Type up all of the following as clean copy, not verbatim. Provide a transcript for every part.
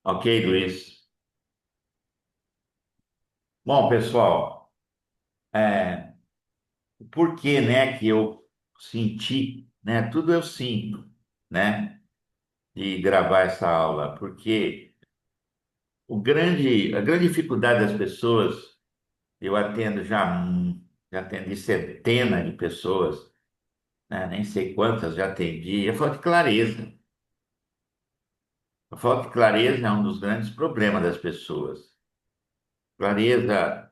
Ok, Luiz. Bom, pessoal, por que, né, que eu senti, né, tudo eu sinto, né, de gravar essa aula, porque a grande dificuldade das pessoas, eu atendo já atendi centenas de pessoas, né, nem sei quantas já atendi, é falta de clareza. A falta de clareza é um dos grandes problemas das pessoas. Clareza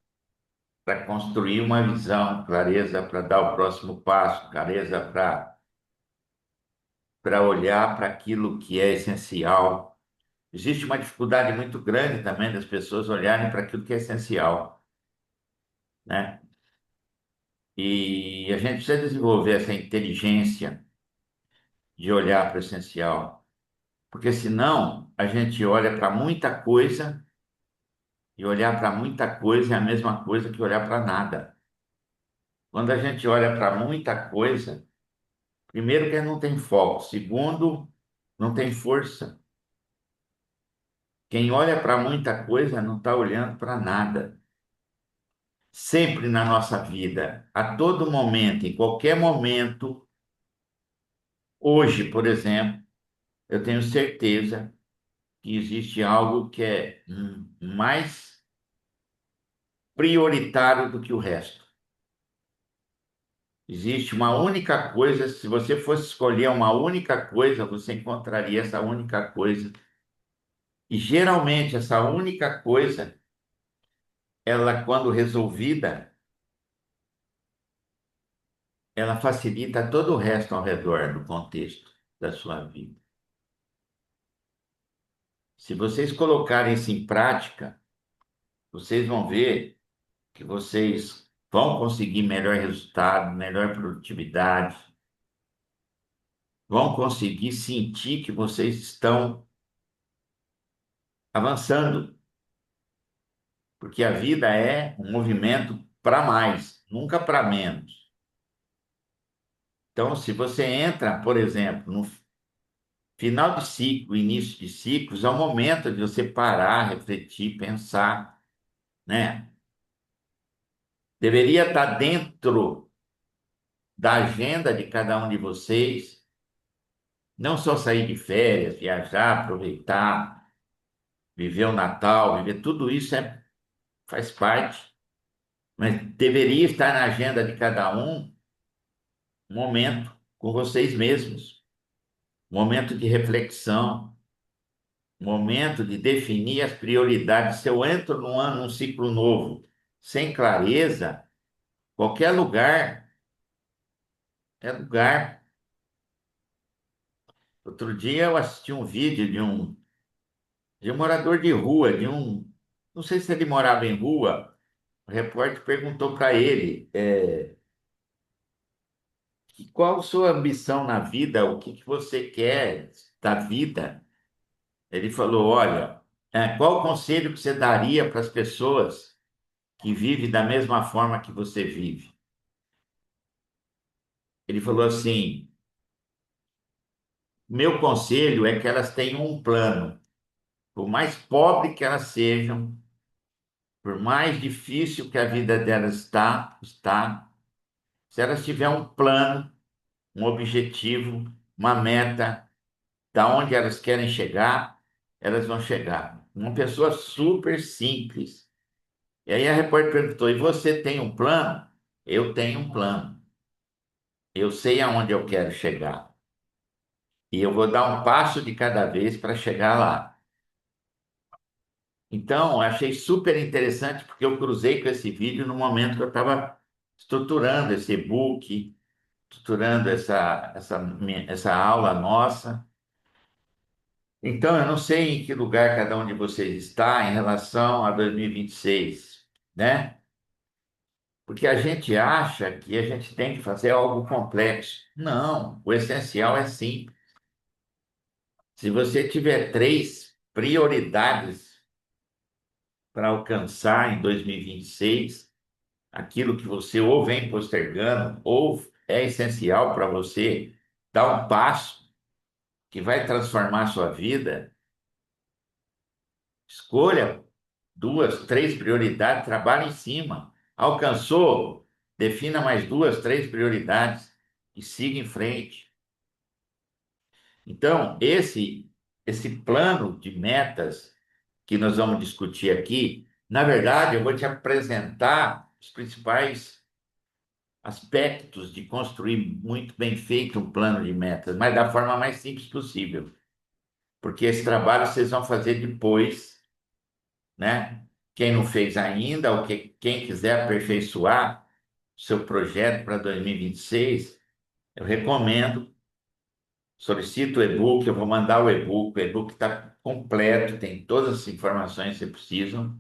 para construir uma visão, clareza para dar o próximo passo, clareza para olhar para aquilo que é essencial. Existe uma dificuldade muito grande também das pessoas olharem para aquilo que é essencial, né? E a gente precisa desenvolver essa inteligência de olhar para o essencial, porque senão a gente olha para muita coisa e olhar para muita coisa é a mesma coisa que olhar para nada. Quando a gente olha para muita coisa, primeiro que não tem foco, segundo, não tem força. Quem olha para muita coisa não está olhando para nada. Sempre na nossa vida, a todo momento, em qualquer momento, hoje, por exemplo, eu tenho certeza que existe algo que é mais prioritário do que o resto. Existe uma única coisa, se você fosse escolher uma única coisa, você encontraria essa única coisa. E geralmente essa única coisa, ela quando resolvida, ela facilita todo o resto ao redor do contexto da sua vida. Se vocês colocarem isso em prática, vocês vão ver que vocês vão conseguir melhor resultado, melhor produtividade, vão conseguir sentir que vocês estão avançando, porque a vida é um movimento para mais, nunca para menos. Então, se você entra, por exemplo, no final de ciclo, início de ciclos, é o momento de você parar, refletir, pensar, né? Deveria estar dentro da agenda de cada um de vocês, não só sair de férias, viajar, aproveitar, viver o Natal, viver tudo isso faz parte, mas deveria estar na agenda de cada um momento com vocês mesmos, um momento de reflexão, um momento de definir as prioridades. Se eu entro num ano, num ciclo novo, sem clareza, qualquer lugar é lugar. Outro dia eu assisti um vídeo de um morador de rua, não sei se ele morava em rua. O repórter perguntou para ele, qual a sua ambição na vida, o que você quer da vida? Ele falou, olha, qual o conselho que você daria para as pessoas que vivem da mesma forma que você vive? Ele falou assim, meu conselho é que elas tenham um plano, por mais pobre que elas sejam, por mais difícil que a vida delas está, se elas tiverem um plano, um objetivo, uma meta, da onde elas querem chegar, elas vão chegar. Uma pessoa super simples. E aí a repórter perguntou: e você tem um plano? Eu tenho um plano. Eu sei aonde eu quero chegar. E eu vou dar um passo de cada vez para chegar lá. Então, achei super interessante porque eu cruzei com esse vídeo no momento que eu estava estruturando esse e-book, estruturando essa aula nossa. Então, eu não sei em que lugar cada um de vocês está em relação a 2026, né? Porque a gente acha que a gente tem que fazer algo complexo. Não, o essencial é simples. Se você tiver três prioridades para alcançar em 2026, aquilo que você ou vem postergando ou é essencial para você dar um passo que vai transformar a sua vida, Escolha duas, três prioridades, trabalhe em cima. Alcançou, defina mais duas, três prioridades e siga em frente. Então, esse plano de metas que nós vamos discutir aqui, na verdade, eu vou te apresentar os principais aspectos de construir muito bem feito um plano de metas, mas da forma mais simples possível, porque esse trabalho vocês vão fazer depois, né? Quem não fez ainda, ou quem quiser aperfeiçoar o seu projeto para 2026, eu recomendo, solicito o e-book, eu vou mandar o e-book está completo, tem todas as informações que você precisa,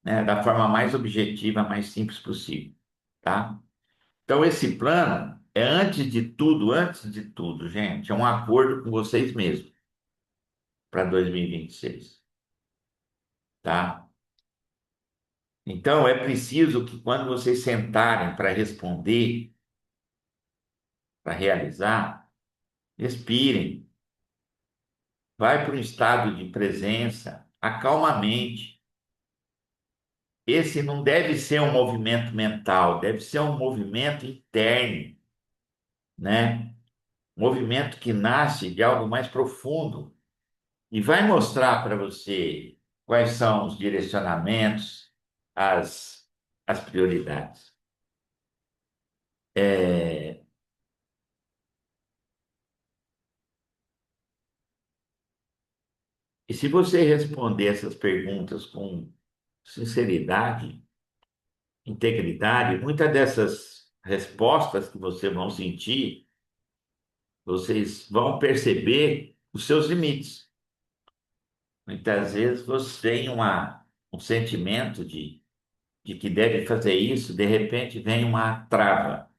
né? Da forma mais objetiva, mais simples possível, tá? Então, esse plano é antes de tudo, gente, é um acordo com vocês mesmos para 2026, tá? Então, é preciso que quando vocês sentarem para responder, para realizar, respirem, vai para um estado de presença, acalma a mente. Esse não deve ser um movimento mental, deve ser um movimento interno, né? Movimento que nasce de algo mais profundo e vai mostrar para você quais são os direcionamentos, as, as prioridades. É, e se você responder essas perguntas com sinceridade, integridade, muitas dessas respostas que vocês vão sentir, vocês vão perceber os seus limites. Muitas vezes você tem um sentimento de que deve fazer isso, de repente vem uma trava,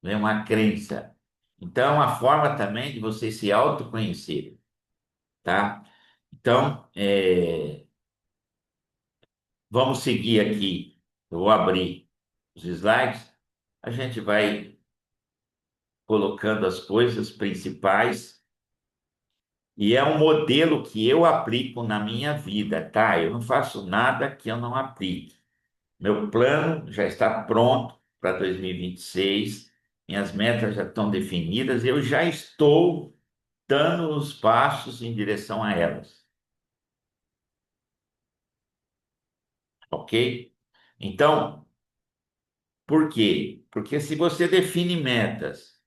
vem uma crença. Então, é uma forma também de você se autoconhecer, tá? Então, vamos seguir aqui. Eu vou abrir os slides. A gente vai colocando as coisas principais e é um modelo que eu aplico na minha vida, tá? Eu não faço nada que eu não aplique. Meu plano já está pronto para 2026. Minhas metas já estão definidas. Eu já estou dando os passos em direção a elas, ok? Então, por quê? Porque se você define metas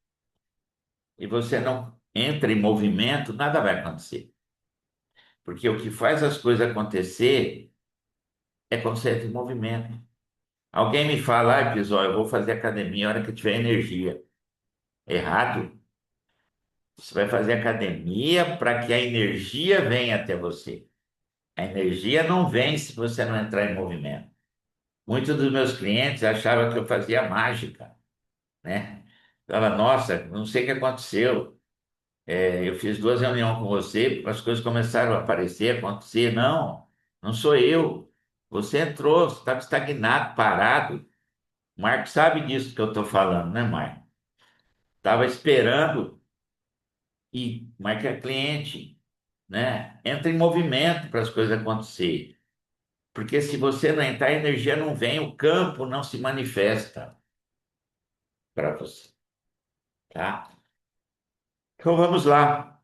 e você não entra em movimento, nada vai acontecer. Porque o que faz as coisas acontecer é quando você entra em movimento. Alguém me fala, ah, episódio, eu vou fazer academia a hora que eu tiver energia. Errado. Você vai fazer academia para que a energia venha até você. A energia não vem se você não entrar em movimento. Muitos dos meus clientes achavam que eu fazia mágica, né? Falava, nossa, não sei o que aconteceu. Eu fiz duas reuniões com você, as coisas começaram a aparecer, a acontecer. Não, não sou eu. Você entrou, você estava estagnado, parado. O Marco sabe disso que eu estou falando, né, Marco? Estava esperando e Marco é cliente, né? Entra em movimento para as coisas acontecerem. Porque se você não entrar, a energia não vem, o campo não se manifesta para você, tá? Então vamos lá.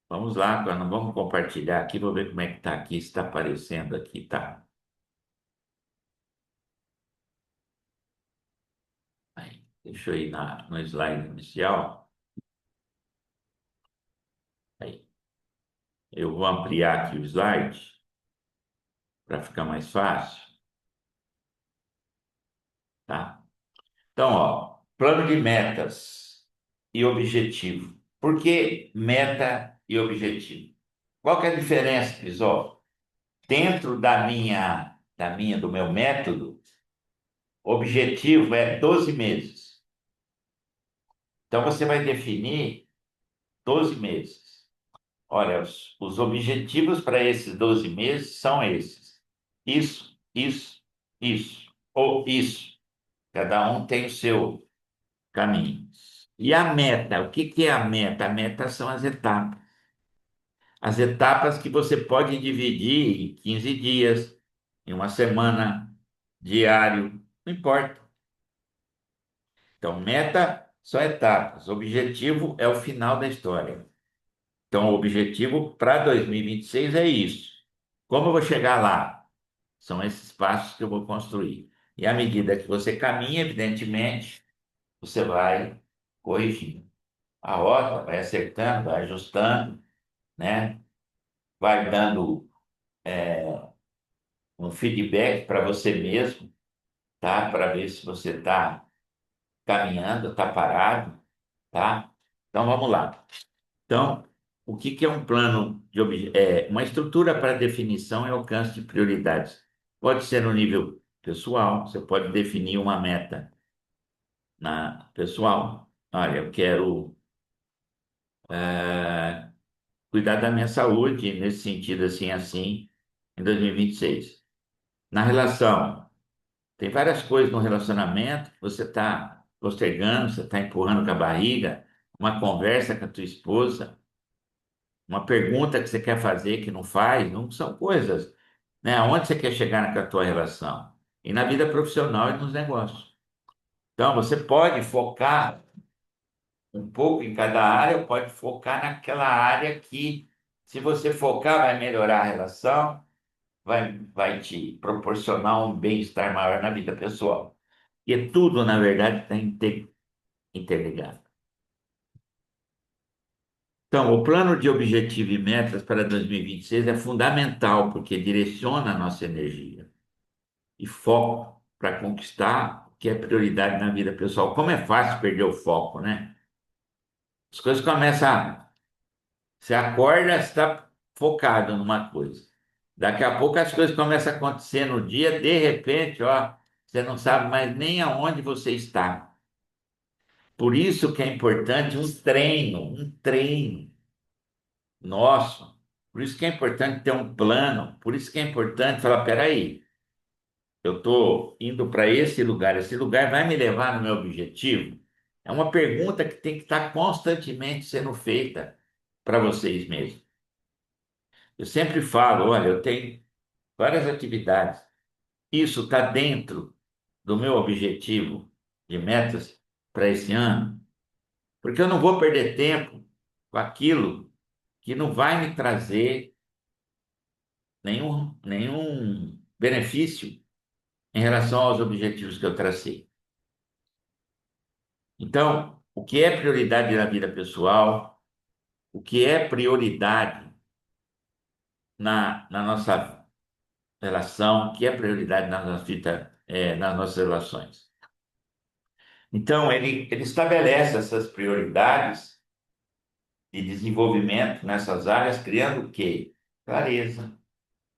Vamos lá, agora vamos compartilhar aqui, vou ver como é que está aqui, se está aparecendo aqui, tá? Aí, deixa eu ir no slide inicial. Aí, eu vou ampliar aqui o slide para ficar mais fácil, tá? Então, ó, plano de metas e objetivo. Por que meta e objetivo? Qual que é a diferença, Crisol? Dentro do meu método, o objetivo é 12 meses. Então, você vai definir 12 meses. Olha, os objetivos para esses 12 meses são esses. Isso, isso, ou isso. Cada um tem o seu caminho. E a meta, o que que é a meta? A meta são as etapas. as etapas que você pode dividir em 15 dias, em uma semana, diário, não importa. Então, meta são etapas, objetivo é o final da história. Então, o objetivo para 2026 é isso. Como eu vou chegar lá? São esses passos que eu vou construir. E à medida que você caminha, evidentemente, você vai corrigindo a rota, vai acertando, vai ajustando, né? Vai dando um feedback para você mesmo, tá? Para ver se você está caminhando, está parado, tá? Então vamos lá. Então, o que que é um plano de uma estrutura para definição e alcance de prioridades? Pode ser no nível pessoal, você pode definir uma meta na pessoal. Olha, eu quero cuidar da minha saúde nesse sentido assim, assim, em 2026. Na relação, tem várias coisas no relacionamento que você está postergando, você está empurrando com a barriga, uma conversa com a tua esposa, uma pergunta que você quer fazer que não faz, não são coisas, né? Aonde você quer chegar com a tua relação? E na vida profissional e nos negócios. Então, você pode focar um pouco em cada área, ou pode focar naquela área que, se você focar, vai melhorar a relação, vai te proporcionar um bem-estar maior na vida pessoal. E tudo, na verdade, está interligado. Então, o plano de objetivo e metas para 2026 é fundamental, porque direciona a nossa energia e foco para conquistar o que é prioridade na vida pessoal. Como é fácil perder o foco, né? As coisas começam você acorda, está focado numa coisa. Daqui a pouco as coisas começam a acontecer no dia, de repente, ó, você não sabe mais nem aonde você está. Por isso que é importante um treino nosso. Por isso que é importante ter um plano. Por isso que é importante falar, peraí, eu estou indo para esse lugar vai me levar no meu objetivo? É uma pergunta que tem que estar constantemente sendo feita para vocês mesmos. Eu sempre falo, olha, eu tenho várias atividades. Isso está dentro do meu objetivo de metas para esse ano, porque eu não vou perder tempo com aquilo que não vai me trazer nenhum benefício em relação aos objetivos que eu tracei. Então, o que é prioridade na vida pessoal, o que é prioridade na nossa relação, o que é prioridade na nossa vida, nas nossas relações. Então, ele estabelece essas prioridades de desenvolvimento nessas áreas, criando o quê? Clareza,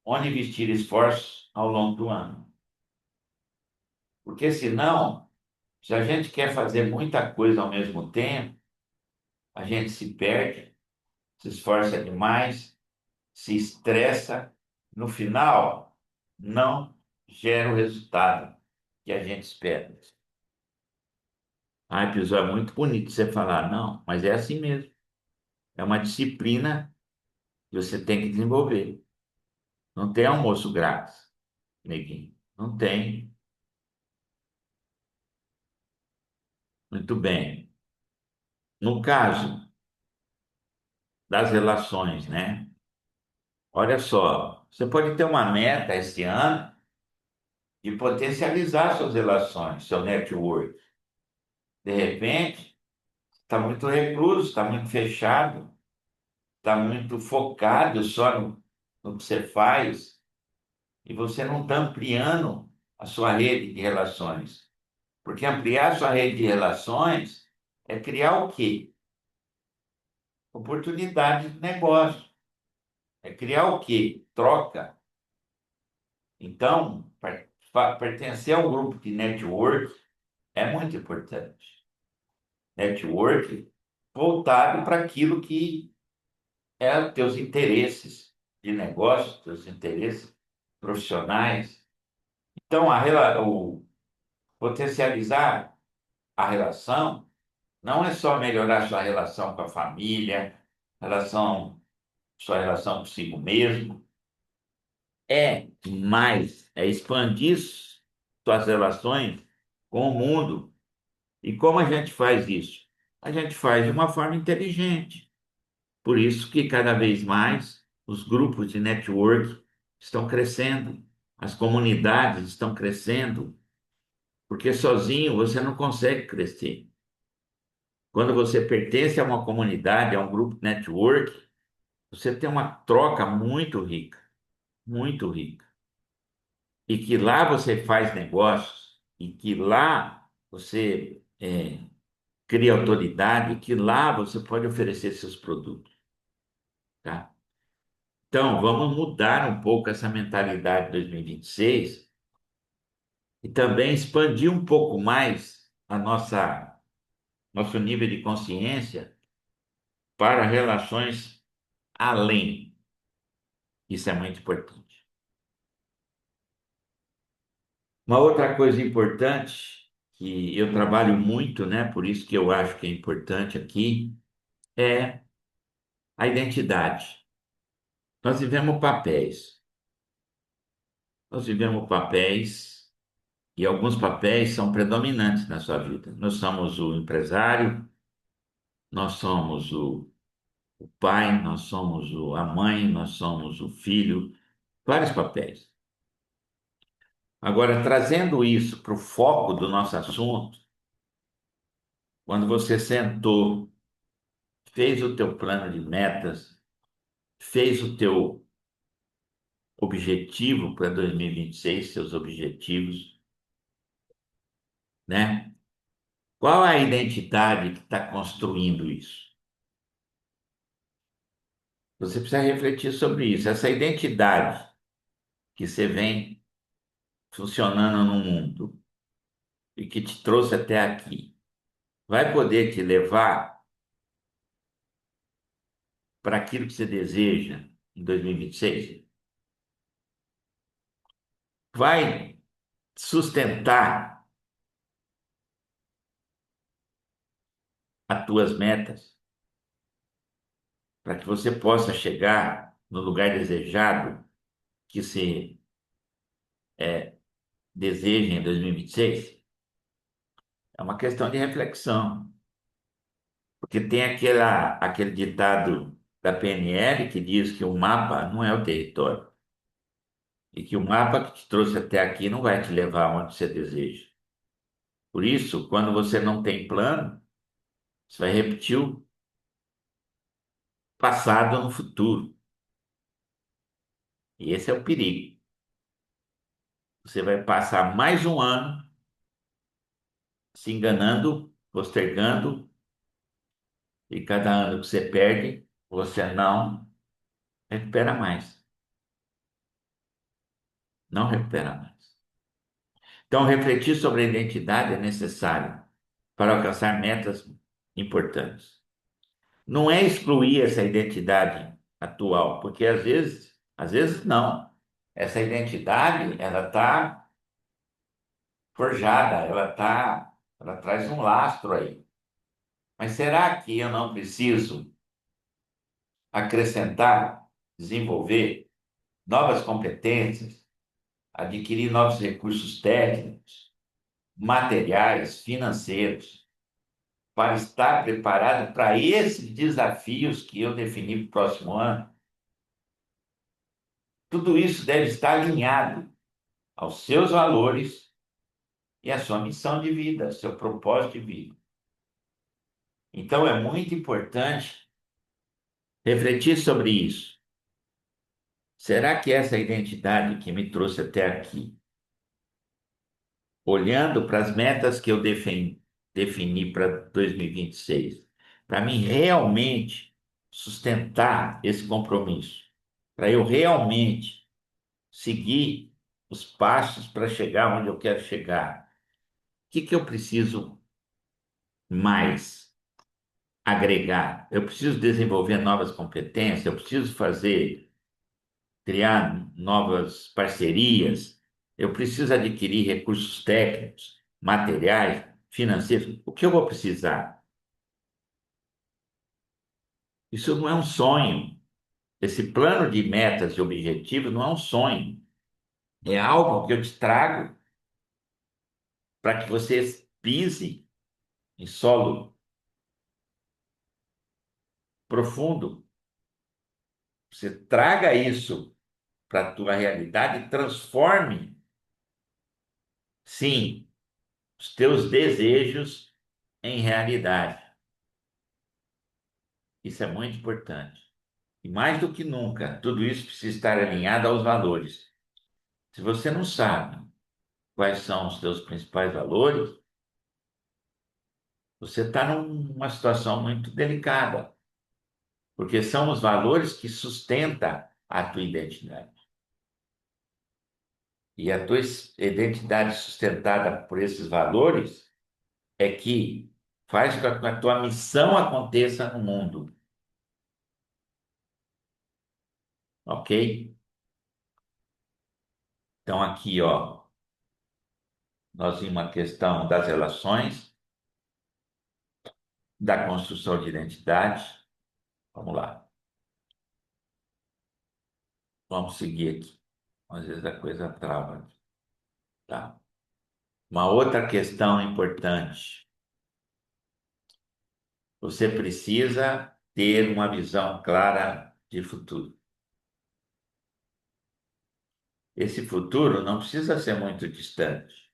onde investir esforços ao longo do ano. Porque senão, se a gente quer fazer muita coisa ao mesmo tempo, a gente se perde, se esforça demais, se estressa, no final, não gera o resultado que a gente espera. Ah, episódio é muito bonito você falar, não, mas é assim mesmo. É uma disciplina que você tem que desenvolver. Não tem almoço grátis, neguinho. Não tem. Muito bem. No caso das relações, né? Olha só, você pode ter uma meta esse ano de potencializar suas relações, seu network. De repente, está muito recluso, está muito fechado, está muito focado só no que você faz e você não está ampliando a sua rede de relações. Porque ampliar a sua rede de relações é criar o quê? Oportunidade de negócio. É criar o quê? Troca. Então, pertencer a um grupo de network é muito importante. Network voltado para aquilo que é os teus interesses de negócio, teus interesses profissionais. Então, o potencializar a relação não é só melhorar sua relação com a família, relação sua relação consigo mesmo, é expandir suas relações com o mundo. E como a gente faz isso? A gente faz de uma forma inteligente. Por isso que cada vez mais os grupos de network estão crescendo, as comunidades estão crescendo, porque sozinho você não consegue crescer. Quando você pertence a uma comunidade, a um grupo network, você tem uma troca muito rica. E que lá você faz negócios, e que lá você cria autoridade, e que lá você pode oferecer seus produtos, tá? Então, vamos mudar um pouco essa mentalidade de 2026 e também expandir um pouco mais a nosso nível de consciência para relações além. Isso é muito importante. Uma outra coisa importante que eu trabalho muito, né, por isso que eu acho que é importante aqui, é a identidade. Nós vivemos papéis. Nós vivemos papéis e alguns papéis são predominantes na sua vida. Nós somos o empresário, nós somos o pai, nós somos a mãe, nós somos o filho, vários papéis. Agora, trazendo isso para o foco do nosso assunto, quando você sentou, fez o teu plano de metas, fez o teu objetivo para 2026, seus objetivos, né? Qual é a identidade que está construindo isso? Você precisa refletir sobre isso. Essa identidade que você vem funcionando no mundo e que te trouxe até aqui, vai poder te levar para aquilo que você deseja em 2026? Vai sustentar as tuas metas para que você possa chegar no lugar desejado que você deseja em 2026? É uma questão de reflexão, porque tem aquele ditado da PNL que diz que o mapa não é o território e que o mapa que te trouxe até aqui não vai te levar onde você deseja. Por isso, quando você não tem plano, você vai repetir o passado no futuro. E esse é o perigo. Você vai passar mais um ano se enganando, postergando, e cada ano que você perde, você não recupera mais. Não recupera mais. Então, refletir sobre a identidade é necessário para alcançar metas importantes. Não é excluir essa identidade atual, porque às vezes não. Essa identidade, ela está forjada, ela traz um lastro aí. Mas será que eu não preciso acrescentar, desenvolver novas competências, adquirir novos recursos técnicos, materiais, financeiros, para estar preparado para esses desafios que eu defini para o próximo ano? Tudo isso deve estar alinhado aos seus valores e à sua missão de vida, ao seu propósito de vida. Então é muito importante refletir sobre isso. Será que essa identidade que me trouxe até aqui, olhando para as metas que eu defini para 2026, para mim realmente sustentar esse compromisso, para eu realmente seguir os passos para chegar onde eu quero chegar, o que eu preciso mais agregar? Eu preciso desenvolver novas competências, eu preciso criar novas parcerias, eu preciso adquirir recursos técnicos, materiais, financeiros. O que eu vou precisar? Isso não é um sonho, Esse plano de metas e objetivos não é um sonho, é algo que eu te trago para que você pise em solo profundo. Você traga isso para a tua realidade e transforme, sim, os teus desejos em realidade. Isso é muito importante. E mais do que nunca, tudo isso precisa estar alinhado aos valores. Se você não sabe quais são os seus principais valores, você está numa situação muito delicada, porque são os valores que sustentam a tua identidade. E a tua identidade sustentada por esses valores é que faz com que a tua missão aconteça no mundo, ok? Então aqui, ó, nós vimos uma questão das relações, da construção de identidade. Vamos lá, vamos seguir aqui. Às vezes a coisa trava, tá? Uma outra questão importante. Você precisa ter uma visão clara de futuro. Esse futuro não precisa ser muito distante.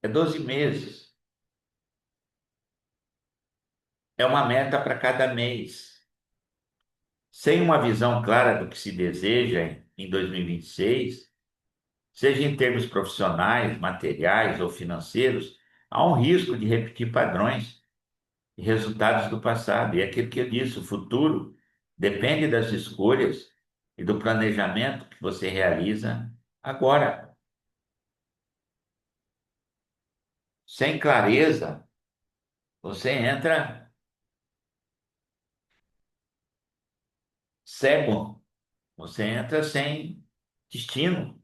É 12 meses. É uma meta para cada mês. Sem uma visão clara do que se deseja em 2026, seja em termos profissionais, materiais ou financeiros, há um risco de repetir padrões e resultados do passado. E é aquilo que eu disse, o futuro depende das escolhas e do planejamento que você realiza agora. Sem clareza, você entra cego, você entra sem destino,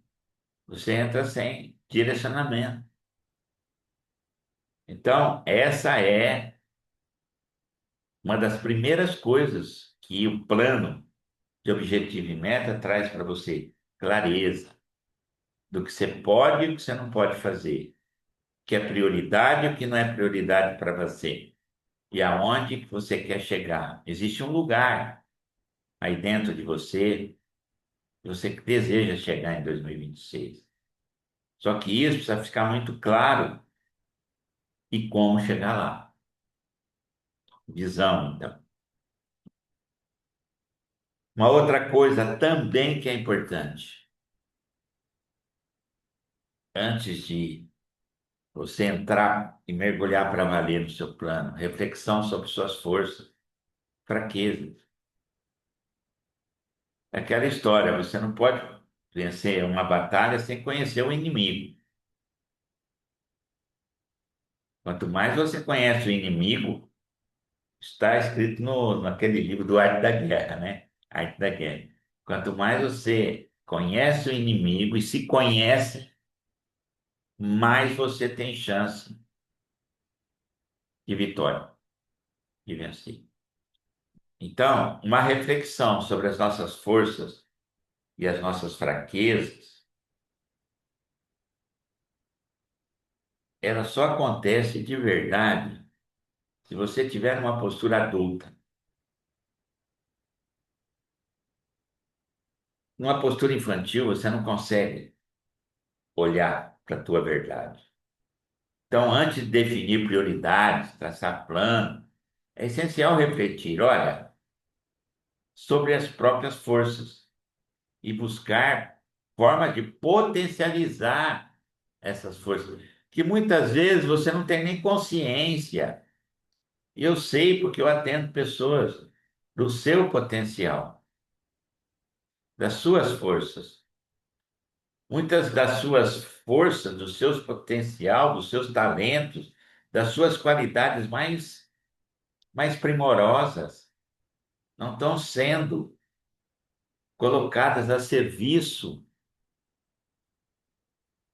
você entra sem direcionamento. Então, essa é uma das primeiras coisas que o plano de objetivo e meta traz para você: clareza do que você pode e o que você não pode fazer, o que é prioridade e o que não é prioridade para você, e aonde que você quer chegar. Existe um lugar aí dentro de você que você deseja chegar em 2026. Só que isso precisa ficar muito claro e como chegar lá. Visão, então. Uma outra coisa também que é importante, antes de você entrar e mergulhar para valer no seu plano, reflexão sobre suas forças, fraquezas. É aquela história, você não pode vencer uma batalha sem conhecer o inimigo. Quanto mais você conhece o inimigo, está escrito naquele livro do Arte da Guerra, né? Arte da Guerra. Quanto mais você conhece o inimigo e se conhece, mais você tem chance de vitória, de vencer. Então, uma reflexão sobre as nossas forças e as nossas fraquezas, ela só acontece de verdade se você tiver uma postura adulta. Numa postura infantil, você não consegue olhar para a tua verdade. Então, antes de definir prioridades, traçar plano, é essencial refletir, olha, sobre as próprias forças e buscar formas de potencializar essas forças, que muitas vezes você não tem nem consciência. E eu sei porque eu atendo pessoas do seu potencial, das suas forças. Muitas das suas forças, dos seus potencial, dos seus talentos, das suas qualidades mais primorosas não estão sendo colocadas a serviço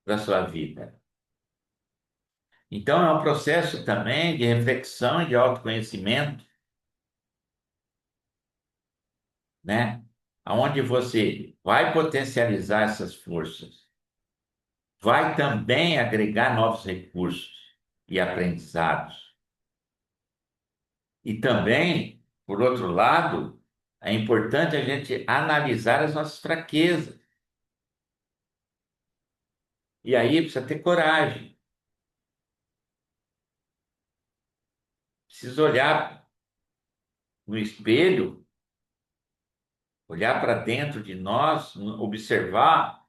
da sua vida. Então, é um processo também de reflexão e de autoconhecimento né? Aonde você vai potencializar essas forças, vai também agregar novos recursos e aprendizados. E também, por outro lado, é importante a gente analisar as nossas fraquezas. E aí precisa ter coragem, precisa olhar no espelho, olhar para dentro de nós, observar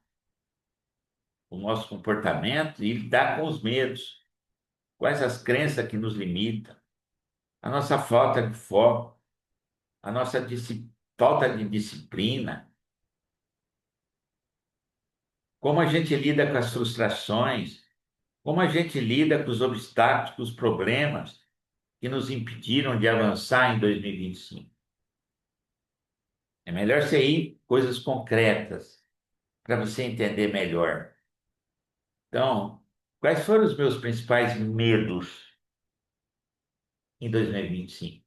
o nosso comportamento e lidar com os medos. Quais as crenças que nos limitam, a nossa falta de foco, a nossa falta de disciplina, como a gente lida com as frustrações, como a gente lida com os obstáculos, com os problemas que nos impediram de avançar em 2025. É melhor você ir coisas concretas para você entender melhor. Então, quais foram os meus principais medos em 2025?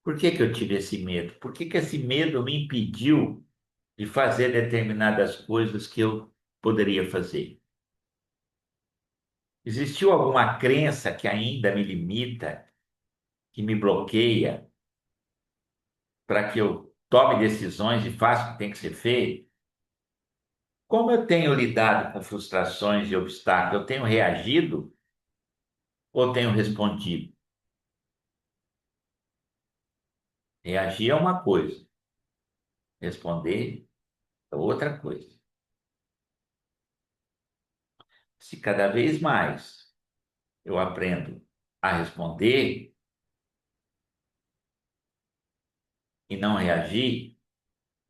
Por que que eu tive esse medo? Por que que esse medo me impediu de fazer determinadas coisas que eu poderia fazer? Existiu alguma crença que ainda me limita, que me bloqueia para que eu tome decisões e faça o que tem que ser feito? Como eu tenho lidado com frustrações e obstáculos? Eu tenho reagido ou tenho respondido? Reagir é uma coisa, responder é outra coisa. Se cada vez mais eu aprendo a responder e não reagir,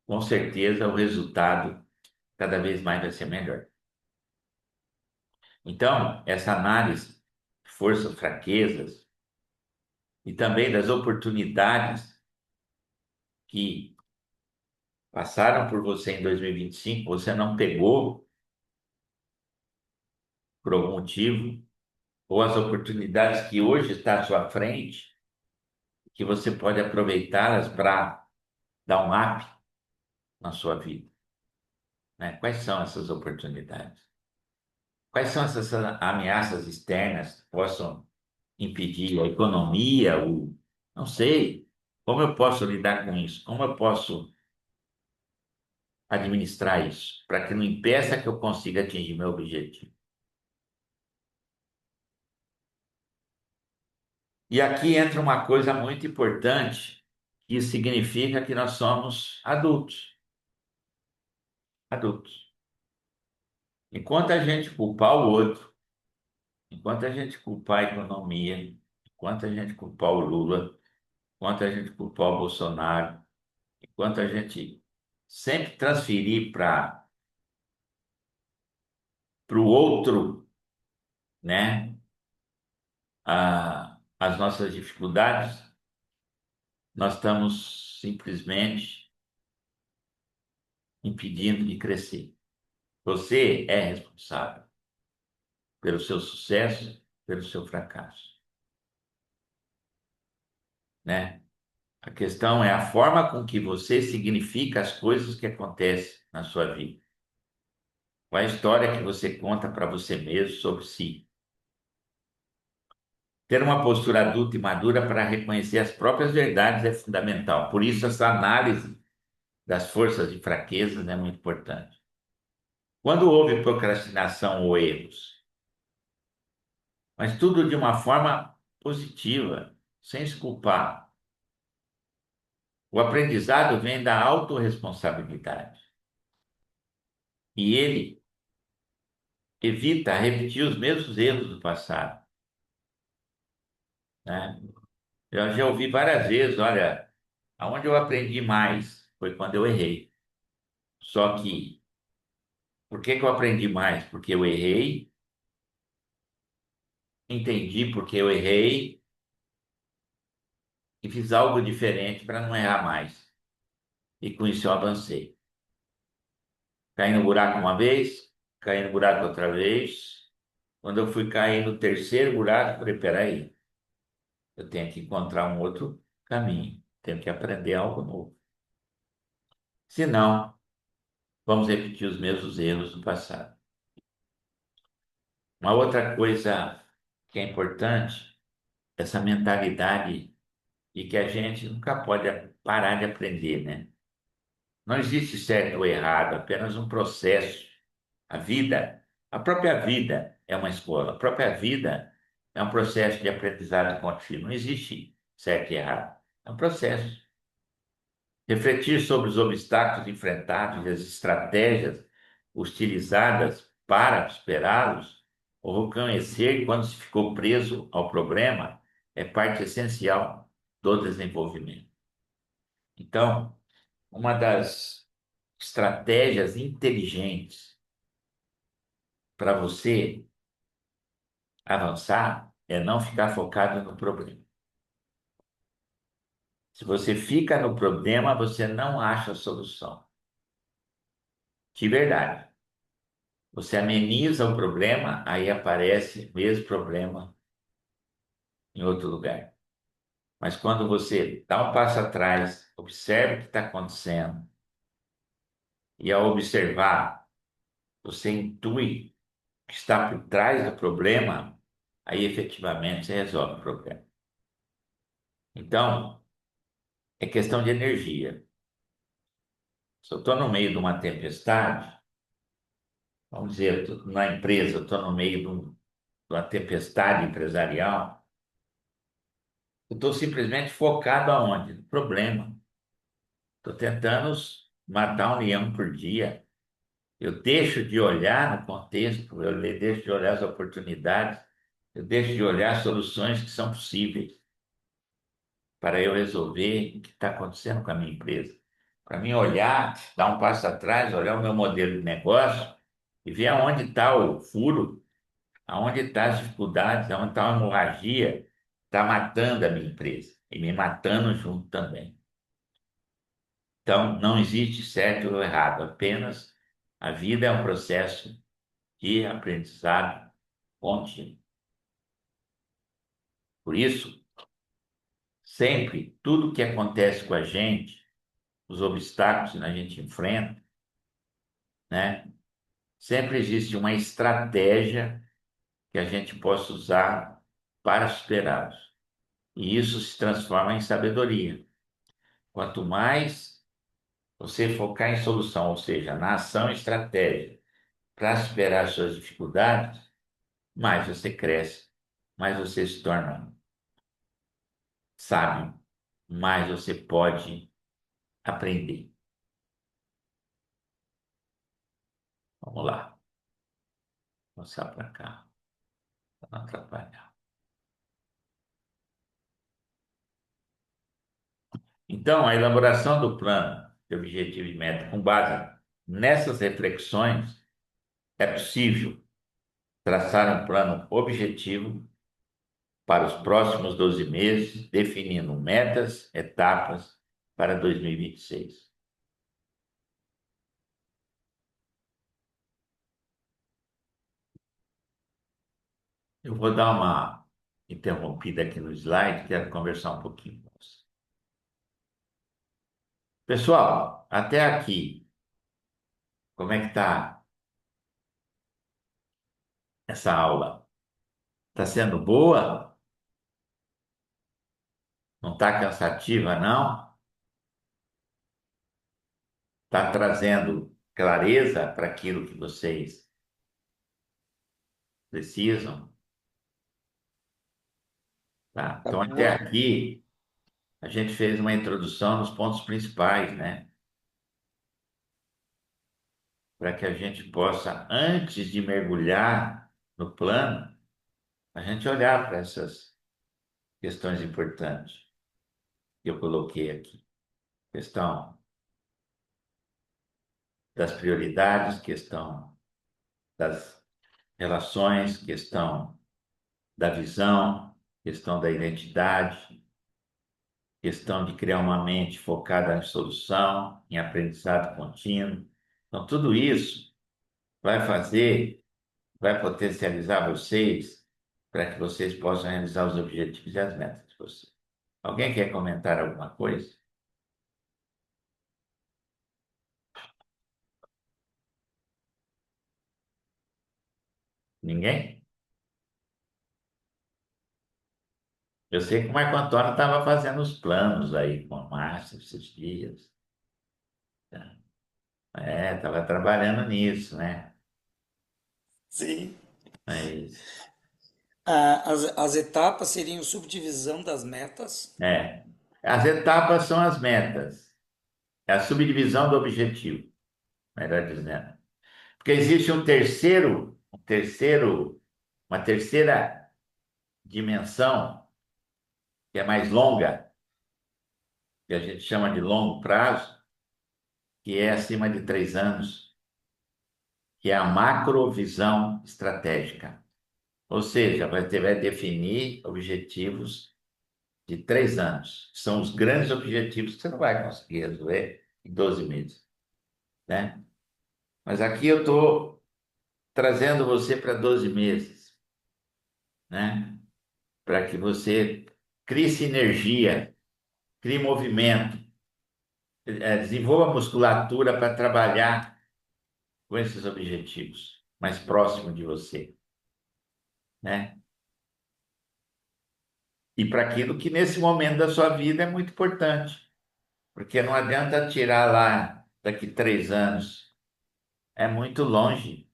com certeza o resultado cada vez mais vai ser melhor. Então, essa análise de forças, fraquezas e também das oportunidades que passaram por você em 2025, você não pegou por algum motivo, ou as oportunidades que hoje estão à sua frente, que você pode aproveitá-las para dar um up na sua vida, né? Quais são essas oportunidades? Quais são essas ameaças externas que possam impedir a economia, não sei, como eu posso lidar com isso? Como eu posso administrar isso para que não impeça que eu consiga atingir meu objetivo? E aqui entra uma coisa muito importante, que significa que nós somos adultos, adultos. Enquanto a gente culpar o outro, enquanto a gente culpar a economia, enquanto a gente culpar o Lula, enquanto a gente culpar o Bolsonaro, enquanto a gente sempre transferir para o outro, né, as nossas dificuldades, nós estamos simplesmente impedindo de crescer. Você é responsável pelo seu sucesso, pelo seu fracasso, né? A questão é a forma com que você significa as coisas que acontecem na sua vida. Qual é a história que você conta para você mesmo sobre si? Ter uma postura adulta e madura para reconhecer as próprias verdades é fundamental. Por isso, essa análise das forças e fraquezas é muito importante. Quando houve procrastinação ou erros, mas tudo de uma forma positiva, sem se culpar. O aprendizado vem da autorresponsabilidade. E ele evita repetir os mesmos erros do passado, né? Eu já ouvi várias vezes, olha, aonde eu aprendi mais foi quando eu errei. Só que, por que que eu aprendi mais? Porque eu errei, entendi porque eu errei e fiz algo diferente para não errar mais. E com isso eu avancei. Caí no buraco uma vez, caí no buraco outra vez. Quando eu fui cair no terceiro buraco, eu falei, peraí, eu tenho que encontrar um outro caminho, tenho que aprender algo novo. Senão, vamos repetir os mesmos erros do passado. Uma outra coisa que é importante, essa mentalidade de que a gente nunca pode parar de aprender, né? Não existe certo ou errado, apenas um processo. A vida, a própria vida é uma escola, a própria vida é um processo de aprendizado contínuo. Não existe certo e errado, é um processo. Refletir sobre os obstáculos enfrentados e as estratégias utilizadas para superá-los, ou reconhecer quando se ficou preso ao problema, é parte essencial do desenvolvimento. Então, uma das estratégias inteligentes para você avançar é não ficar focado no problema. Se você fica no problema, você não acha a solução. De verdade. Você ameniza o problema, aí aparece o mesmo problema em outro lugar. Mas quando você dá um passo atrás, observa o que está acontecendo, e ao observar, você intui o que está por trás do problema, aí efetivamente você resolve o problema. Então, é questão de energia. Se eu estou no meio de uma tempestade, vamos dizer, eu tô na empresa, eu estou no meio de uma tempestade empresarial, eu estou simplesmente focado aonde? No problema. Estou tentando matar um leão por dia. Eu deixo de olhar no contexto, deixo de olhar as oportunidades, eu deixo de olhar soluções que são possíveis para eu resolver o que está acontecendo com a minha empresa. Para mim olhar, dar um passo atrás, olhar o meu modelo de negócio e ver aonde está o furo, aonde estão as dificuldades, aonde está a hemorragia, está matando a minha empresa e me matando junto também. Então, não existe certo ou errado, apenas a vida é um processo de aprendizado contínuo. Por isso, sempre, tudo que acontece com a gente, os obstáculos que a gente enfrenta, né? Sempre existe uma estratégia que a gente possa usar para superá-los. E isso se transforma em sabedoria. Quanto mais você focar em solução, ou seja, na ação e estratégia, para superar as suas dificuldades, mais você cresce, mais você se torna sábio, mais você pode aprender. Vamos lá, vou passar para cá, para não atrapalhar. Então, a elaboração do plano de objetivo e meta com base nessas reflexões é possível traçar um plano objetivo para os próximos 12 meses, definindo metas, etapas para 2026. Eu vou dar uma interrompida aqui no slide, quero conversar um pouquinho com você. Pessoal, até aqui, como é que está essa aula? Está sendo boa? Não está cansativa, não? Está trazendo clareza para aquilo que vocês precisam? Tá? Tá Então, até bom. aqui, a gente fez uma introdução nos pontos principais, né? Para que a gente possa, antes de mergulhar no plano, a gente olhar para essas questões importantes que eu coloquei aqui. Questão das prioridades, questão das relações, questão da visão, questão da identidade, questão de criar uma mente focada em solução, em aprendizado contínuo. Então, tudo isso vai fazer, vai potencializar vocês para que vocês possam realizar os objetivos e as metas de vocês. Alguém quer comentar alguma coisa? Ninguém? Eu sei que o Marco Antônio estava fazendo os planos aí com a Márcia esses dias. É, estava trabalhando nisso, né? Sim. Mas, As etapas seriam subdivisão das metas. é. As etapas são as metas. É a subdivisão do objetivo, melhor dizendo. Porque existe uma terceira dimensão, que é mais longa, que a gente chama de longo prazo, que é acima de 3 anos, que é a macrovisão estratégica. Ou seja, vai definir objetivos de 3 anos. São os grandes objetivos que você não vai conseguir resolver em 12 meses, né? Mas aqui eu estou trazendo você para 12 meses, né? Para que você crie sinergia, crie movimento, desenvolva musculatura para trabalhar com esses objetivos mais próximo de você, né? E para aquilo que nesse momento da sua vida é muito importante, porque não adianta tirar lá daqui 3 anos, é muito longe.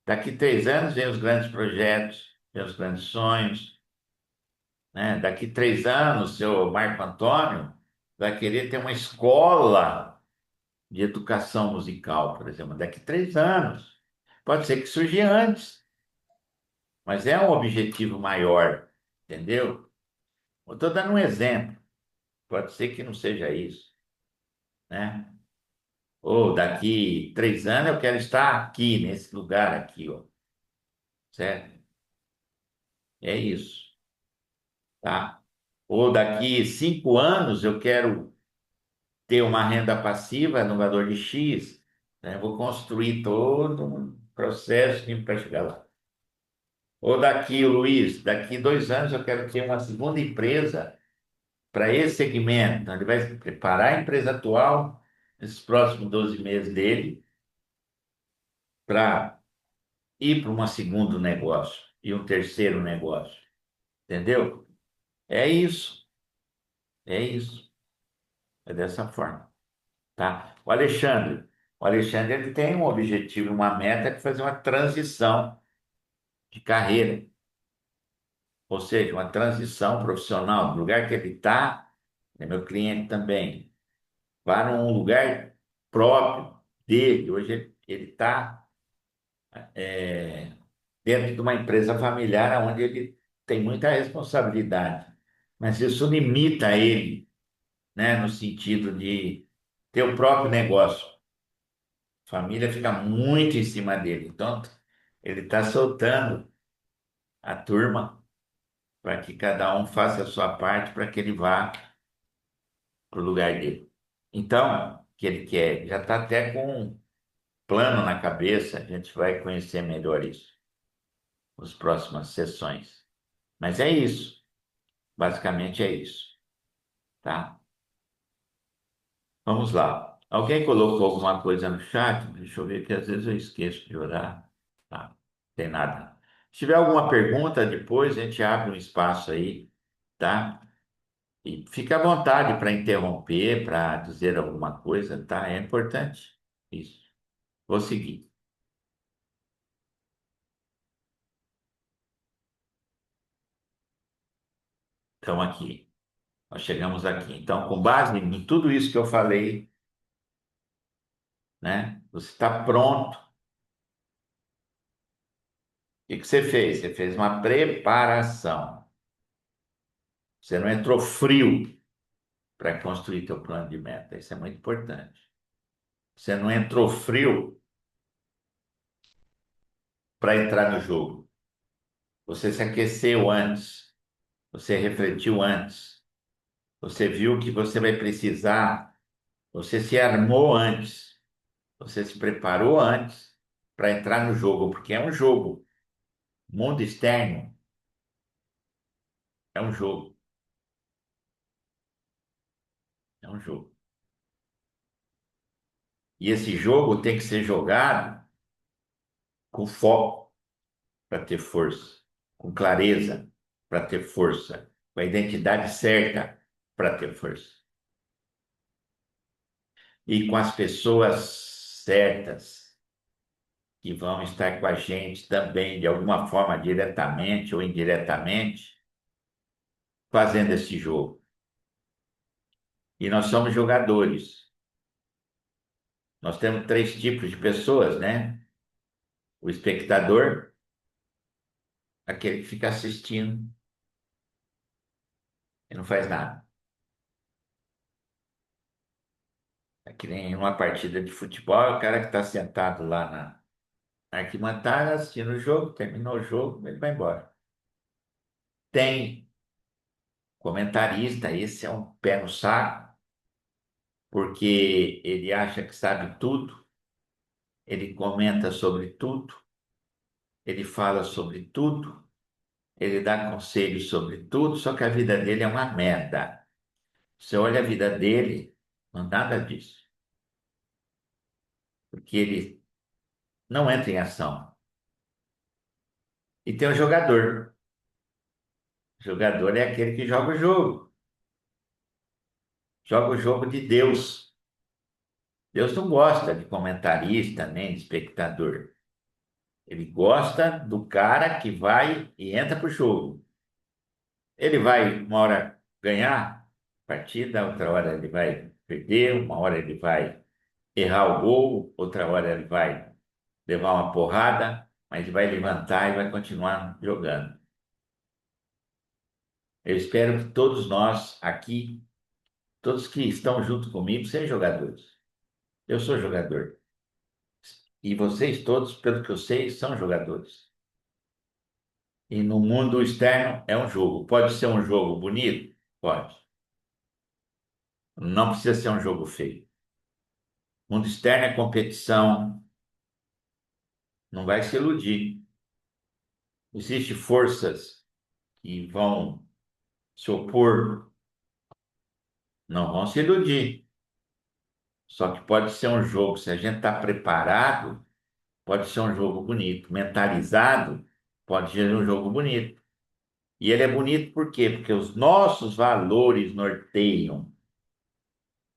Daqui 3 anos vem os grandes projetos, vem os grandes sonhos, né? Daqui 3 anos, seu Marco Antônio vai querer ter uma escola de educação musical, por exemplo, daqui 3 anos. Pode ser que surja antes, mas é um objetivo maior, entendeu? Eu estou dando um exemplo, pode ser que não seja isso, né? Ou daqui 3 anos eu quero estar aqui, nesse lugar aqui, ó, certo? É isso, tá? Ou daqui 5 anos eu quero ter uma renda passiva no valor de X, né? Vou construir todo um processo para chegar lá. Ou daqui, Luiz, daqui 2 anos eu quero ter uma segunda empresa para esse segmento. Então, ele vai preparar a empresa atual, nesses próximos 12 meses dele, para ir para um segundo negócio e um terceiro negócio. Entendeu? É isso, é isso. É dessa forma, tá? O Alexandre ele tem um objetivo, uma meta de fazer uma transição de carreira, ou seja, uma transição profissional do lugar que ele está, é meu cliente também, para um lugar próprio dele. Hoje ele está dentro de uma empresa familiar onde ele tem muita responsabilidade, mas isso limita ele, né, no sentido de ter o próprio negócio. A família fica muito em cima dele, então ele está soltando a turma para que cada um faça a sua parte para que ele vá para o lugar dele. Então, o que ele quer, já está até com um plano na cabeça, a gente vai conhecer melhor isso nas próximas sessões. Mas é isso, basicamente é isso, tá? Vamos lá. Alguém colocou alguma coisa no chat? Deixa eu ver que às vezes eu esqueço de orar. Tá, não tem nada. Se tiver alguma pergunta, depois a gente abre um espaço aí, tá? E fica à vontade para interromper, para dizer alguma coisa, tá? É importante. Isso. Vou seguir. Então, aqui. Nós chegamos aqui. Então, com base em tudo isso que eu falei, né? Você está pronto. O que que você fez? Você fez uma preparação. Você não entrou frio para construir teu plano de meta. Isso é muito importante. Você não entrou frio para entrar no jogo. Você se aqueceu antes. Você refletiu antes. Você viu que você vai precisar. Você se armou antes. Você se preparou antes para entrar no jogo, porque é um jogo. O mundo externo é um jogo. É um jogo. E esse jogo tem que ser jogado com foco, para ter força, com clareza para ter força, com a identidade certa para ter força e com as pessoas certas que vão estar com a gente também, de alguma forma, diretamente ou indiretamente, fazendo esse jogo. E nós somos jogadores. Nós temos três tipos de pessoas, né? O espectador, aquele que fica assistindo e não faz nada. É que nem uma partida de futebol, é o cara que está sentado lá na arquibancada assistindo o jogo, terminou o jogo, ele vai embora. Tem comentarista, esse é um pé no saco, porque ele acha que sabe tudo, ele comenta sobre tudo, ele fala sobre tudo, ele dá conselhos sobre tudo, só que a vida dele é uma merda. Você olha a vida dele, não nada disso, porque ele não entra em ação. E tem o jogador. O jogador é aquele que joga o jogo de Deus. Deus não gosta de comentarista nem de espectador. Ele gosta do cara que vai e entra pro jogo. Ele vai, uma hora, ganhar partida, outra hora ele vai perder, uma hora ele vai errar o gol, outra hora ele vai levar uma porrada, mas ele vai levantar e vai continuar jogando. Eu espero que todos nós aqui, todos que estão junto comigo, sejam jogadores. Eu sou jogador. E vocês todos, pelo que eu sei, são jogadores. E no mundo externo é um jogo. Pode ser um jogo bonito? Pode. Não precisa ser um jogo feio. O mundo externo é competição. Não vai se iludir. Existem forças que vão se opor. Não vão se iludir. Só que pode ser um jogo, se a gente está preparado, pode ser um jogo bonito. Mentalizado, pode ser um jogo bonito. E ele é bonito por quê? Porque os nossos valores norteiam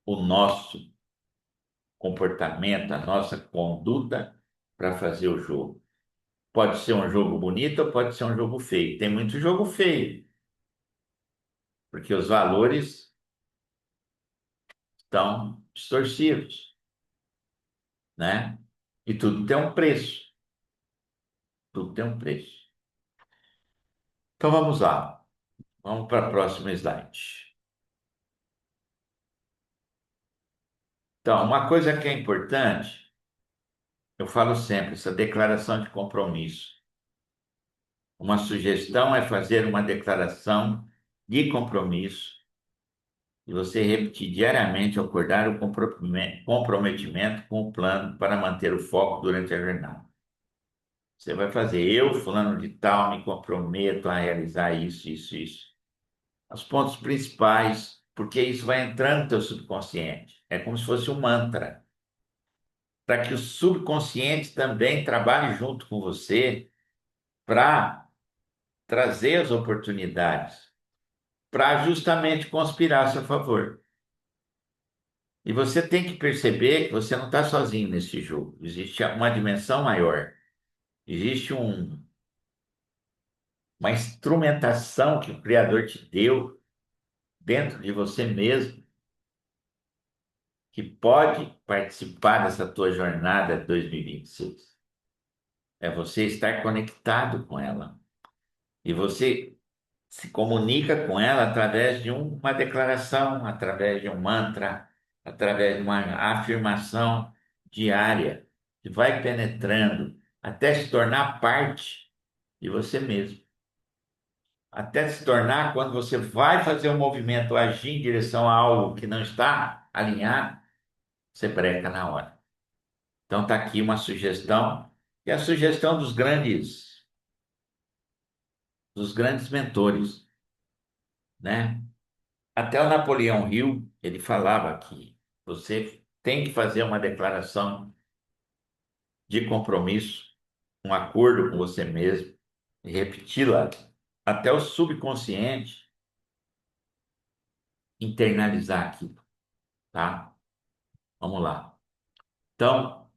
o nosso comportamento, a nossa conduta para fazer o jogo. Pode ser um jogo bonito ou pode ser um jogo feio. Tem muito jogo feio, porque os valores estão distorcidos, né? E tudo tem um preço. Tudo tem um preço. Então vamos lá. Vamos para a próxima slide. Então, uma coisa que é importante, eu falo sempre, essa declaração de compromisso. Uma sugestão é fazer uma declaração de compromisso e você repetir diariamente ao acordar o comprometimento com o plano para manter o foco durante a jornada. Você vai fazer, eu, fulano de tal, me comprometo a realizar isso, isso, isso. Os pontos principais, porque isso vai entrando no teu subconsciente. É como se fosse um mantra. Para que o subconsciente também trabalhe junto com você para trazer as oportunidades, para justamente conspirar a seu favor. E você tem que perceber que você não está sozinho nesse jogo. Existe uma dimensão maior. Existe uma instrumentação que o Criador te deu dentro de você mesmo, que pode participar dessa tua jornada de 2026. É você estar conectado com ela. E você se comunica com ela através de uma declaração, através de um mantra, através de uma afirmação diária, que vai penetrando até se tornar parte de você mesmo. Até se tornar, quando você vai fazer um movimento, agir em direção a algo que não está alinhado, você breca na hora. Então está aqui uma sugestão, que é a sugestão dos grandes mentores, né? Até o Napoleão Hill, ele falava que você tem que fazer uma declaração de compromisso, um acordo com você mesmo, repeti-la até o subconsciente internalizar aquilo, tá? Vamos lá. Então,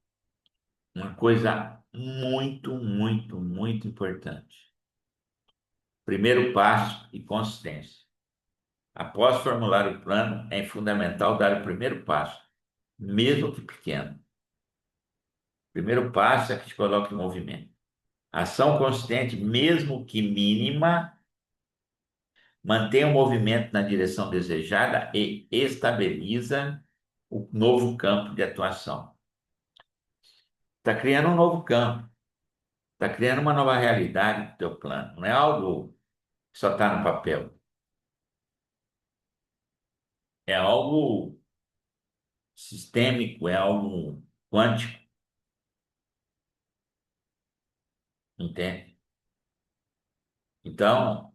uma coisa muito, muito, muito importante. Primeiro passo e consistência. Após formular o plano, é fundamental dar o primeiro passo, mesmo que pequeno. O primeiro passo é que te coloque em movimento. Ação consistente, mesmo que mínima, mantém o movimento na direção desejada e estabiliza o novo campo de atuação. Está criando um novo campo, está criando uma nova realidade do teu plano. Não é algo que só está no papel, é algo sistêmico, é algo quântico, entende? Então,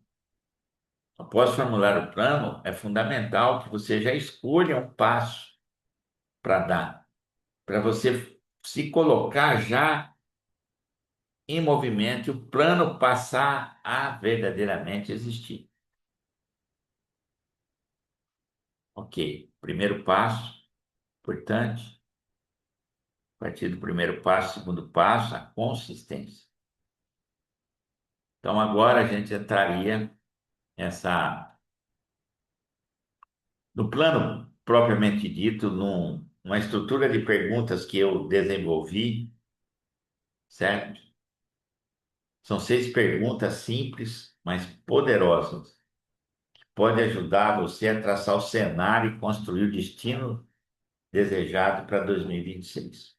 após formular o plano, é fundamental que você já escolha um passo para dar, para você se colocar já em movimento e o plano passar a verdadeiramente existir. Ok, primeiro passo, importante. A partir do primeiro passo, segundo passo, a consistência. Então, agora a gente entraria no plano propriamente dito, numa estrutura de perguntas que eu desenvolvi, certo? São 6 perguntas simples, mas poderosas, que podem ajudar você a traçar o cenário e construir o destino desejado para 2026.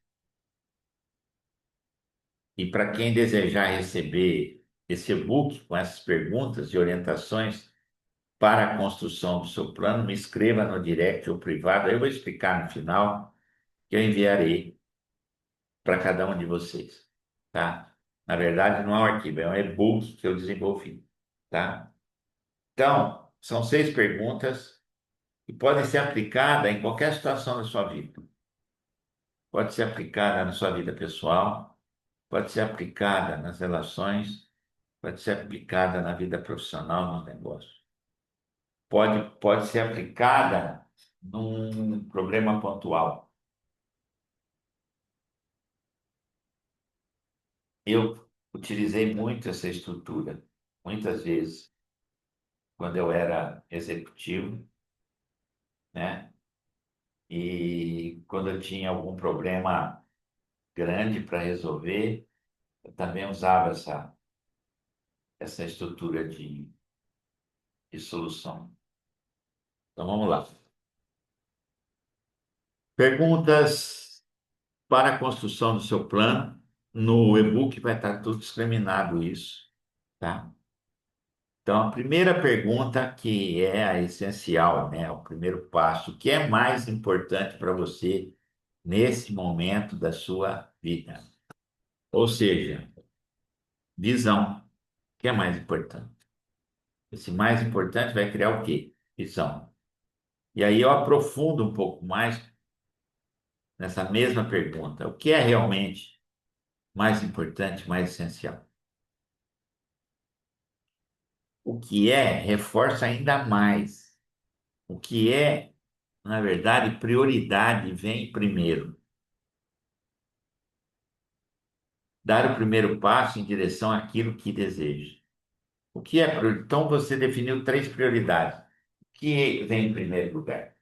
E para quem desejar receber esse e-book com essas perguntas e orientações para a construção do seu plano, me escreva no direct ou privado, aí eu vou explicar no final que eu enviarei para cada um de vocês, tá? Na verdade, não é um arquivo, é um e-book que eu desenvolvi, tá? Então, são 6 perguntas que podem ser aplicadas em qualquer situação da sua vida. Pode ser aplicada na sua vida pessoal, pode ser aplicada nas relações, pode ser aplicada na vida profissional, nos negócios. Pode ser aplicada num problema pontual. Eu utilizei muito essa estrutura, muitas vezes, quando eu era executivo, né? E quando eu tinha algum problema grande para resolver, eu também usava essa estrutura de solução. Então vamos lá. Perguntas para a construção do seu plano. No e-book vai estar tudo discriminado isso, tá? Então, a primeira pergunta, que é a essencial, né? O primeiro passo, o que é mais importante para você nesse momento da sua vida? Ou seja, visão, o que é mais importante? Esse mais importante vai criar o quê? Visão. E aí eu aprofundo um pouco mais nessa mesma pergunta. O que é realmente mais importante, mais essencial? O que é reforça ainda mais. O que é, na verdade, prioridade vem primeiro. Dar o primeiro passo em direção àquilo que deseja. O que é Então você definiu 3 prioridades. O que vem em primeiro lugar?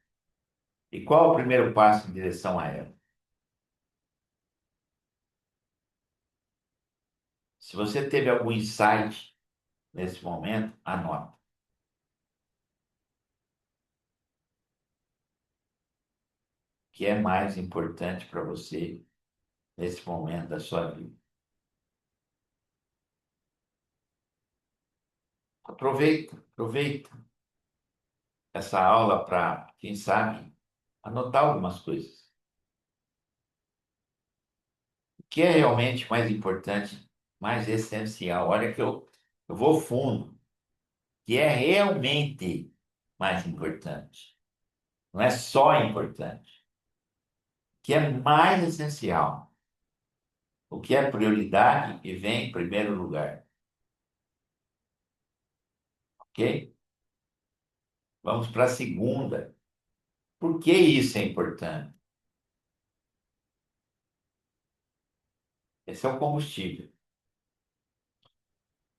E qual o primeiro passo em direção a ela? Se você teve algum insight nesse momento, anote. O que é mais importante para você nesse momento da sua vida? Aproveita essa aula para, quem sabe, anotar algumas coisas. O que é realmente mais importante, mais essencial? Olha que eu vou fundo. O que é realmente mais importante? Não é só importante. O que é mais essencial? O que é prioridade e vem em primeiro lugar? ok? Vamos para a segunda. Por que isso é importante? Esse é o combustível.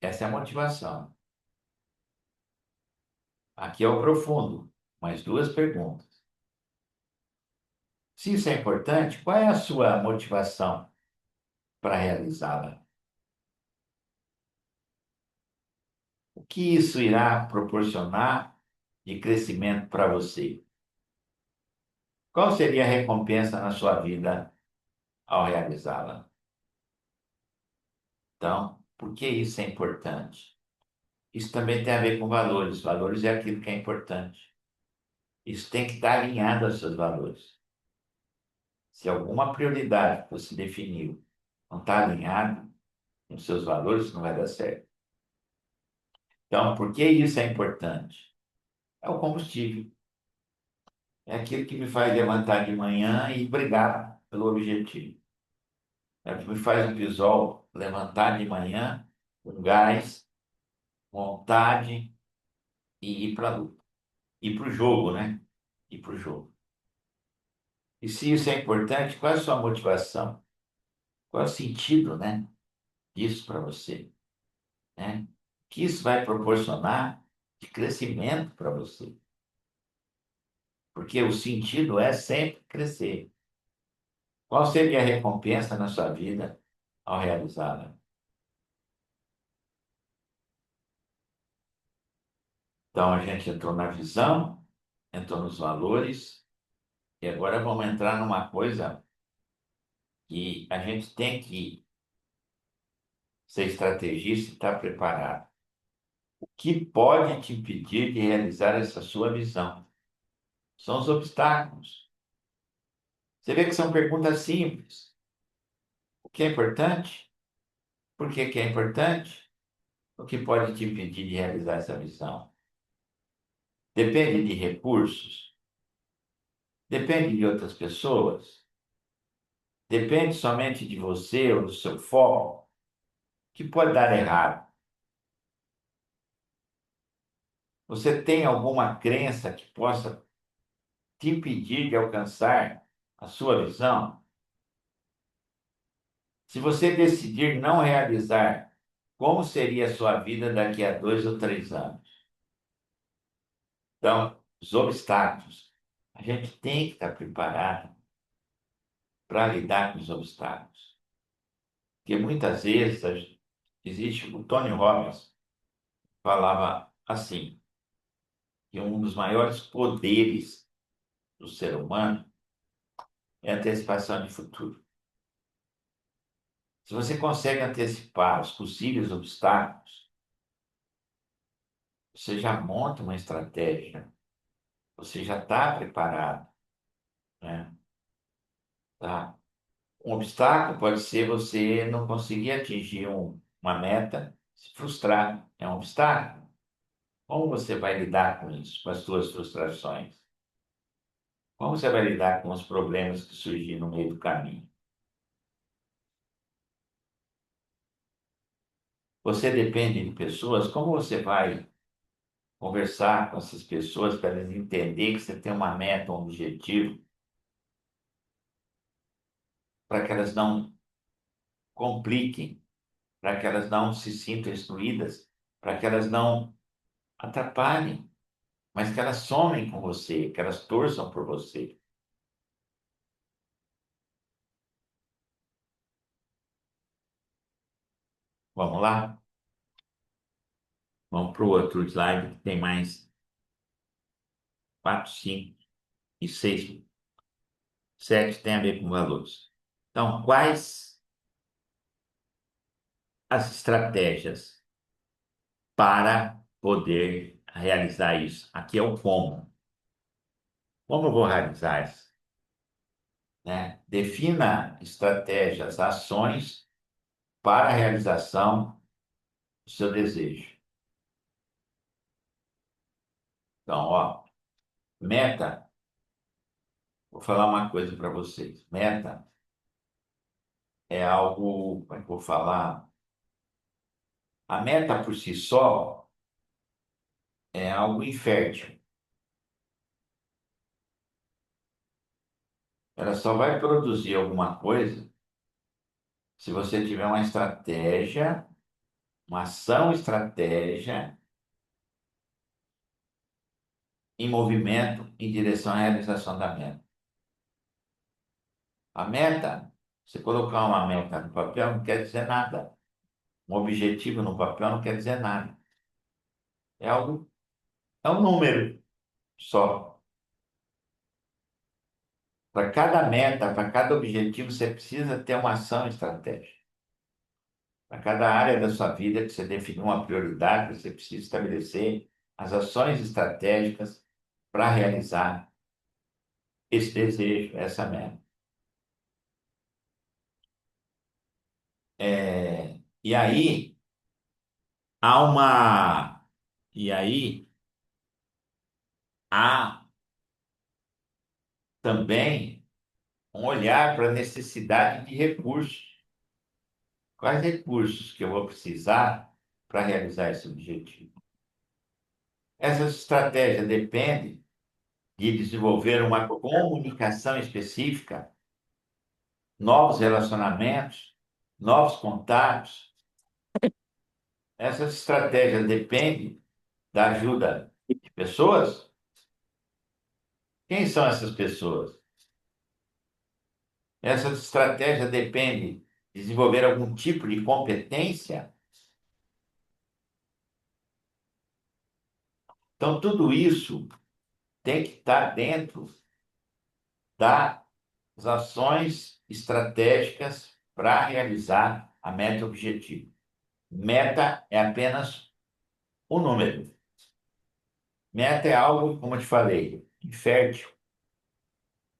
Essa é a motivação. Aqui é o profundo. Mais duas perguntas. Se isso é importante, qual é a sua motivação para realizá-la? O que isso irá proporcionar de crescimento para você? Qual seria a recompensa na sua vida ao realizá-la? Então, por que isso é importante? Isso também tem a ver com valores. Valores é aquilo que é importante. Isso tem que estar alinhado aos seus valores. Se alguma prioridade que você definiu não está alinhado com os seus valores, não vai dar certo. Então, por que isso é importante? É o combustível. É aquilo que me faz levantar de manhã e brigar pelo objetivo. É o que me faz o pisol levantar de manhã com gás, vontade e ir para a luta. Ir para o jogo, né? Ir para o jogo. E se isso é importante, qual é a sua motivação? Qual é o sentido, né, disso para você? Né? O que isso vai proporcionar de crescimento para você? Porque o sentido é sempre crescer. Qual seria a recompensa na sua vida ao realizá-la? Então, a gente entrou na visão, entrou nos valores, e agora vamos entrar numa coisa que a gente tem que ser estrategista e estar preparado. O que pode te impedir de realizar essa sua visão? São os obstáculos. Você vê que são perguntas simples. O que é importante? Por que que é importante? O que pode te impedir de realizar essa visão? Depende de recursos? Depende de outras pessoas? Depende somente de você ou do seu foco? O que pode dar errado? Você tem alguma crença que possa te impedir de alcançar a sua visão? Se você decidir não realizar, como seria a sua vida daqui a 2 ou 3 anos? Então, os obstáculos. A gente tem que estar preparado para lidar com os obstáculos. Porque muitas vezes existe o Tony Robbins falava assim, que um dos maiores poderes do ser humano é a antecipação de futuro. Se você consegue antecipar os possíveis obstáculos, você já monta uma estratégia, você já está preparado, né? Tá? Um obstáculo pode ser você não conseguir atingir uma meta, se frustrar, é um obstáculo. Como você vai lidar com isso, com as suas frustrações? Como você vai lidar com os problemas que surgem no meio do caminho? Você depende de pessoas, como você vai conversar com essas pessoas para elas entenderem que você tem uma meta, um objetivo, para que elas não compliquem, para que elas não se sintam excluídas, para que elas não atrapalhem, mas que elas somem com você, que elas torçam por você. Vamos lá? Vamos para o outro slide que tem mais 4, 5 e 6, 7 tem a ver com valores. Então, quais as estratégias para poder realizar isso? Aqui é o como. Como eu vou realizar isso? Né? Defina estratégias, ações para a realização do seu desejo. Então, ó, meta, vou falar uma coisa para vocês. Meta é algo, como é que eu vou falar? A meta por si só, é algo infértil. Ela só vai produzir alguma coisa se você tiver uma estratégia, uma ação estratégia em movimento em direção à realização da meta. A meta, você colocar uma meta no papel não quer dizer nada. Um objetivo no papel não quer dizer nada. É algo, é um número só. Para cada meta, para cada objetivo, você precisa ter uma ação estratégica. Para cada área da sua vida que você definiu uma prioridade, você precisa estabelecer as ações estratégicas para realizar esse desejo, essa meta. E aí há uma, e aí há também um olhar para a necessidade de recursos. Quais recursos que eu vou precisar para realizar esse objetivo? Essa estratégia depende de desenvolver uma comunicação específica, novos relacionamentos, novos contatos. Essa estratégia depende da ajuda de pessoas. Quem são essas pessoas? Essa estratégia depende de desenvolver algum tipo de competência. Então, tudo isso tem que estar dentro das ações estratégicas para realizar a meta objetivo. Meta é apenas um número. Meta é algo, como eu te falei, infértil,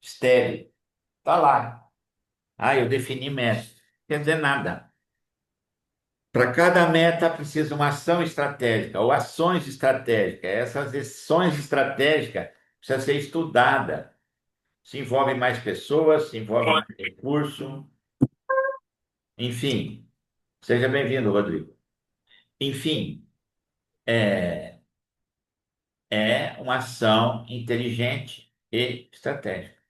estéril. Está lá. Ah, eu defini meta. Quer dizer nada. Para cada meta precisa uma ação estratégica ou ações estratégicas. Essas ações estratégicas precisam ser estudadas. Se envolve mais pessoas, se envolve mais recurso, enfim. Seja bem-vindo, Rodrigo. Enfim, é, é uma ação inteligente e estratégica,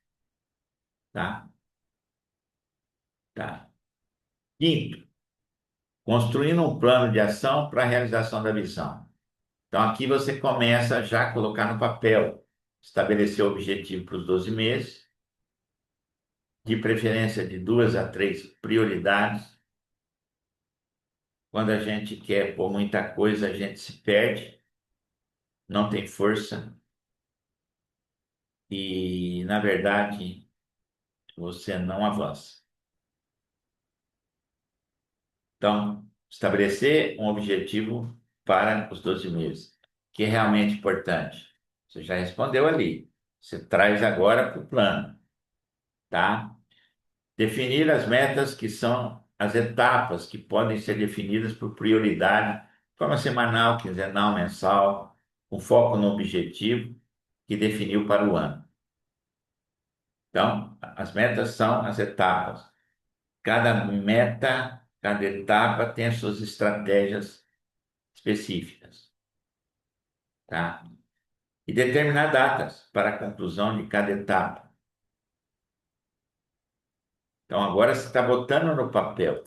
tá? Tá. Quinto, construindo um plano de ação para a realização da visão. Então, aqui você começa já a colocar no papel, estabelecer o objetivo para os 12 meses, de preferência de 2 a 3 prioridades. Quando a gente quer pôr muita coisa, a gente se perde, não tem força e, na verdade, você não avança. Então, estabelecer um objetivo para os 12 meses, que é realmente importante. Você já respondeu ali. Você traz agora para o plano, tá? Definir as metas que são as etapas que podem ser definidas por prioridade, de forma semanal, quinzenal, mensal, com foco no objetivo que definiu para o ano. Então, as metas são as etapas. Cada meta, cada etapa tem as suas estratégias específicas, tá? E determinar datas para a conclusão de cada etapa. Então, agora você está botando no papel.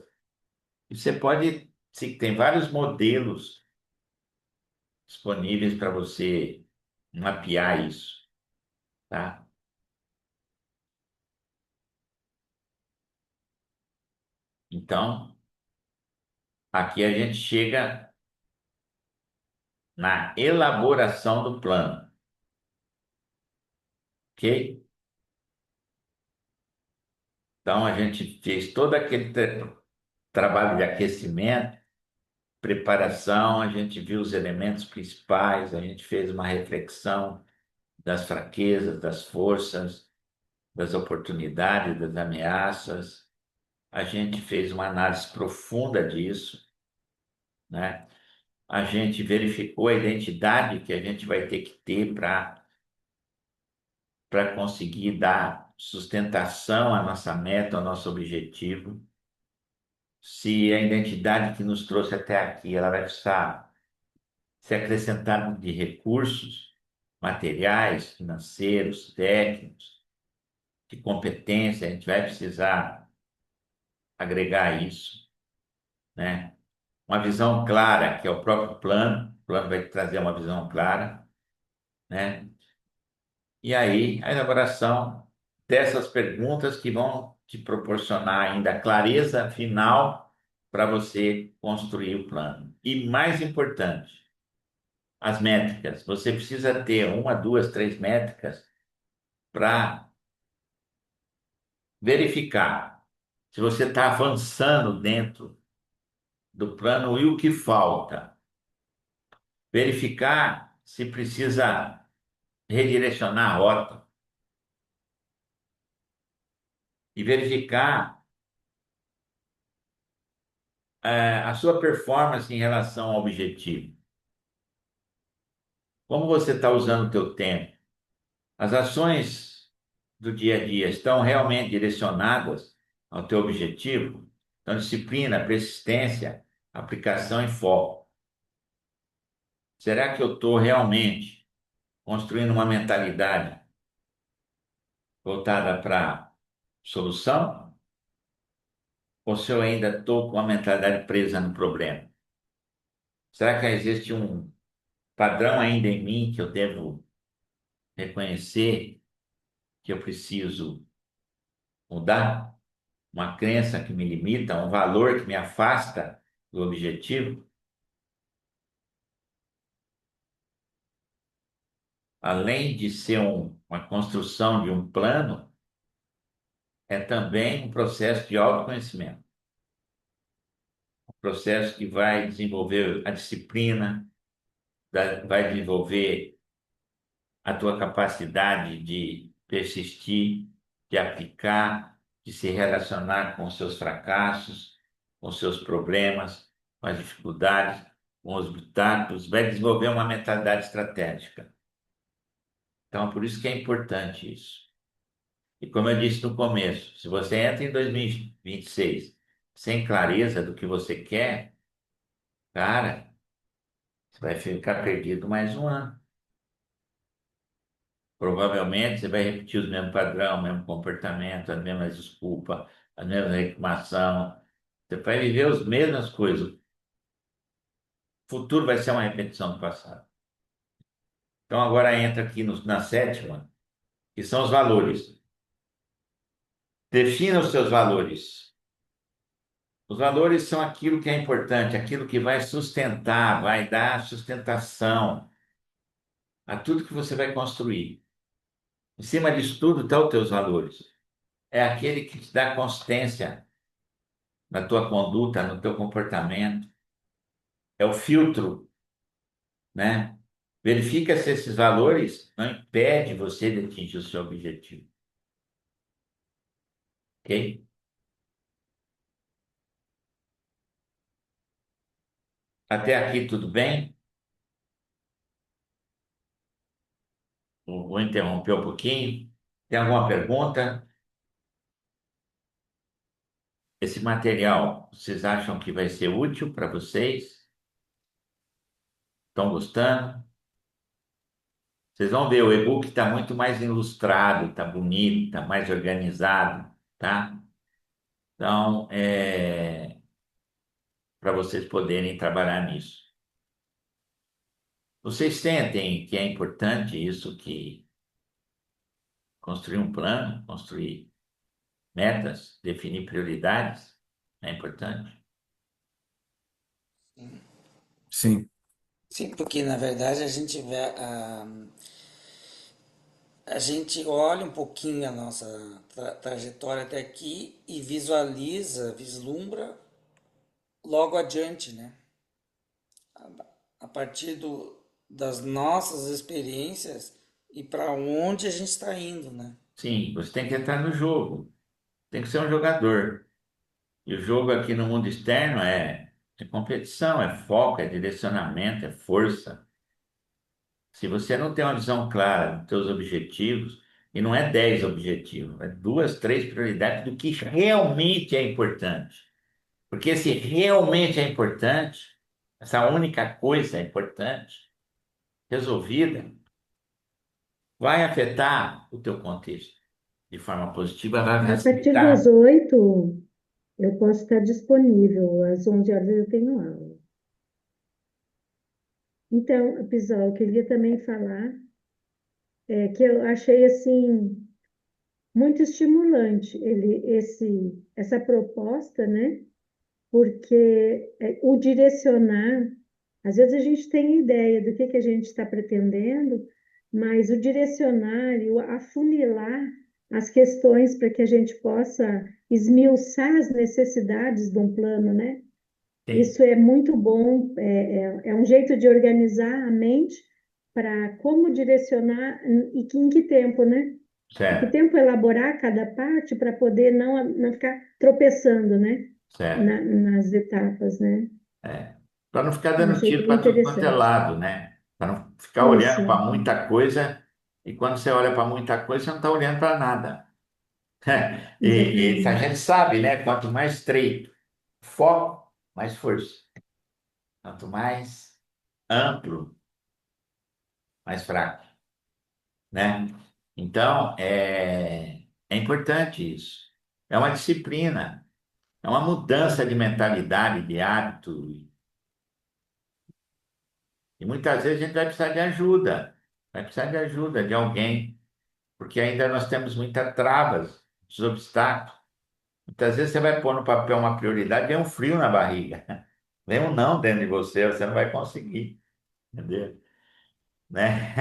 E você pode, se tem vários modelos disponíveis para você mapear isso, tá? Então, aqui a gente chega na elaboração do plano, ok? Então, a gente fez todo aquele trabalho de aquecimento, preparação, a gente viu os elementos principais, a gente fez uma reflexão das fraquezas, das forças, das oportunidades, das ameaças. A gente fez uma análise profunda disso, né? A gente verificou a identidade que a gente vai ter que ter para conseguir dar sustentação à nossa meta, ao nosso objetivo. Se a identidade que nos trouxe até aqui, ela vai precisar se acrescentar de recursos materiais, financeiros, técnicos, de competência, a gente vai precisar agregar isso, né? Uma visão clara, que é o próprio plano, o plano vai trazer uma visão clara, né? E aí, a elaboração dessas perguntas que vão te proporcionar ainda clareza final para você construir o plano. E mais importante, as métricas. Você precisa ter uma, duas, três métricas para verificar se você está avançando dentro do plano e o que falta. Verificar se precisa redirecionar a rota e verificar a sua performance em relação ao objetivo. Como você está usando o teu tempo? As ações do dia a dia estão realmente direcionadas ao teu objetivo? Então, disciplina, persistência, aplicação e foco. Será que eu estou realmente construindo uma mentalidade voltada para solução? Ou se eu ainda estou com a mentalidade presa no problema? Será que existe um padrão ainda em mim que eu devo reconhecer que eu preciso mudar? Uma crença que me limita, um valor que me afasta do objetivo? Além de ser uma construção de um plano, é também um processo de autoconhecimento, um processo que vai desenvolver a disciplina, vai desenvolver a tua capacidade de persistir, de aplicar, de se relacionar com os seus fracassos, com os seus problemas, com as dificuldades, com os obstáculos, vai desenvolver uma mentalidade estratégica. Então, por isso que é importante isso. E como eu disse no começo, se você entra em 2026 sem clareza do que você quer, cara, você vai ficar perdido mais um ano. Provavelmente você vai repetir os mesmos padrões, o mesmo comportamento, as mesmas desculpas, as mesmas reclamações. Você vai viver as mesmas coisas. O futuro vai ser uma repetição do passado. Então agora entra aqui na sétima, que são os valores. Defina os seus valores. Os valores são aquilo que é importante, aquilo que vai sustentar, vai dar sustentação a tudo que você vai construir. Em cima disso tudo estão os teus valores. É aquele que te dá consistência na tua conduta, no teu comportamento. É o filtro, né? Verifica se esses valores não impedem você de atingir o seu objetivo, ok? Até aqui tudo bem? Vou interromper um pouquinho. Tem alguma pergunta? Esse material, vocês acham que vai ser útil para vocês? Estão gostando? Vocês vão ver, o e-book está muito mais ilustrado, está bonito, está mais organizado, tá? Então, para vocês poderem trabalhar nisso. Vocês sentem que é importante isso, que construir um plano, construir metas, definir prioridades, é importante? Sim, Sim, porque na verdade a gente olha um pouquinho a nossa trajetória até aqui e visualiza, vislumbra logo adiante, né? A partir das nossas experiências e para onde a gente está indo, né? Sim, você tem que entrar no jogo, tem que ser um jogador. E o jogo aqui no mundo externo é competição, é foco, é direcionamento, é força. Se você não tem uma visão clara dos seus objetivos, e não é 10 objetivos, é duas, três prioridades do que realmente é importante. Porque se realmente é importante, essa única coisa importante, resolvida, vai afetar o teu contexto de forma positiva, vai A partir das facilitar. 8 eu posso estar disponível, às 11 horas eu tenho aula. Então, pessoal, eu queria também falar que eu achei assim muito estimulante essa proposta, né? Porque o direcionar, às vezes a gente tem ideia do que a gente está pretendendo, mas o direcionar e o afunilar as questões para que a gente possa esmiuçar as necessidades de um plano, né? Sim, Isso é muito bom, é um jeito de organizar a mente para como direcionar e em que tempo, né? Em que certo, tempo elaborar cada parte para poder não ficar tropeçando, né? certo. Nas etapas, né? É. Para não ficar Eu dando achei tiro para tudo quanto é interessante. lado, né? Para não ficar olhando Isso, para muita coisa e quando você olha para muita coisa, você não está olhando para nada. E a exatamente. gente sabe, né? Quanto mais estreito foco, mais força. Quanto mais amplo, mais fraco, né? Então, é importante isso. É uma disciplina, é uma mudança de mentalidade, de hábito. E muitas vezes a gente vai precisar de ajuda, vai precisar de ajuda de alguém, porque ainda nós temos muitas travas, muitos obstáculos. Muitas vezes você vai pôr no papel uma prioridade, vem um frio na barriga, vem um não dentro de você, você não vai conseguir, entendeu? Né?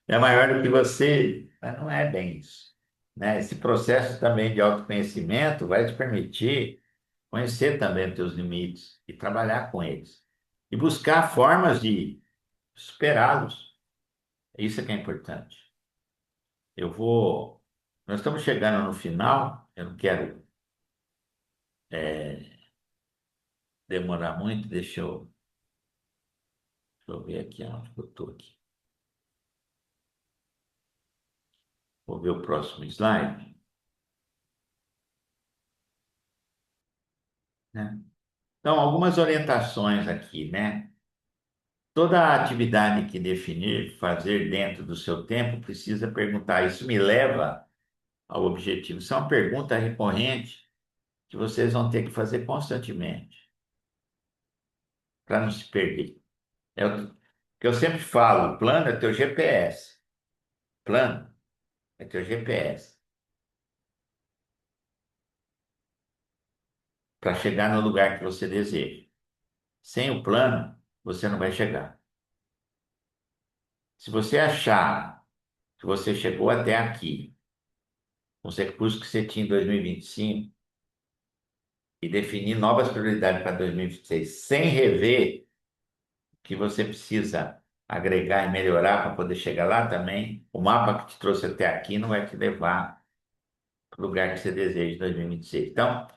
É maior do que você, mas não é bem isso, né? Esse processo também de autoconhecimento vai te permitir conhecer também os teus limites e trabalhar com eles e buscar formas de superá-los. Isso é que é importante. Eu vou. Nós estamos chegando no final, eu não quero demorar muito, deixa eu ver aqui onde eu estou aqui. Vou ver o próximo slide, né? Então, algumas orientações aqui, né? Toda atividade que definir fazer dentro do seu tempo precisa perguntar: isso me leva ao objetivo? Isso é uma pergunta recorrente que vocês vão ter que fazer constantemente para não se perder. É o que eu sempre falo: o plano é teu GPS. Plano é teu GPS para chegar no lugar que você deseja. Sem o plano, você não vai chegar. Se você achar que você chegou até aqui, com os recursos que você tinha em 2025, e definir novas prioridades para 2026, sem rever o que você precisa agregar e melhorar para poder chegar lá também, o mapa que te trouxe até aqui não vai te levar para o lugar que você deseja em 2026. Então,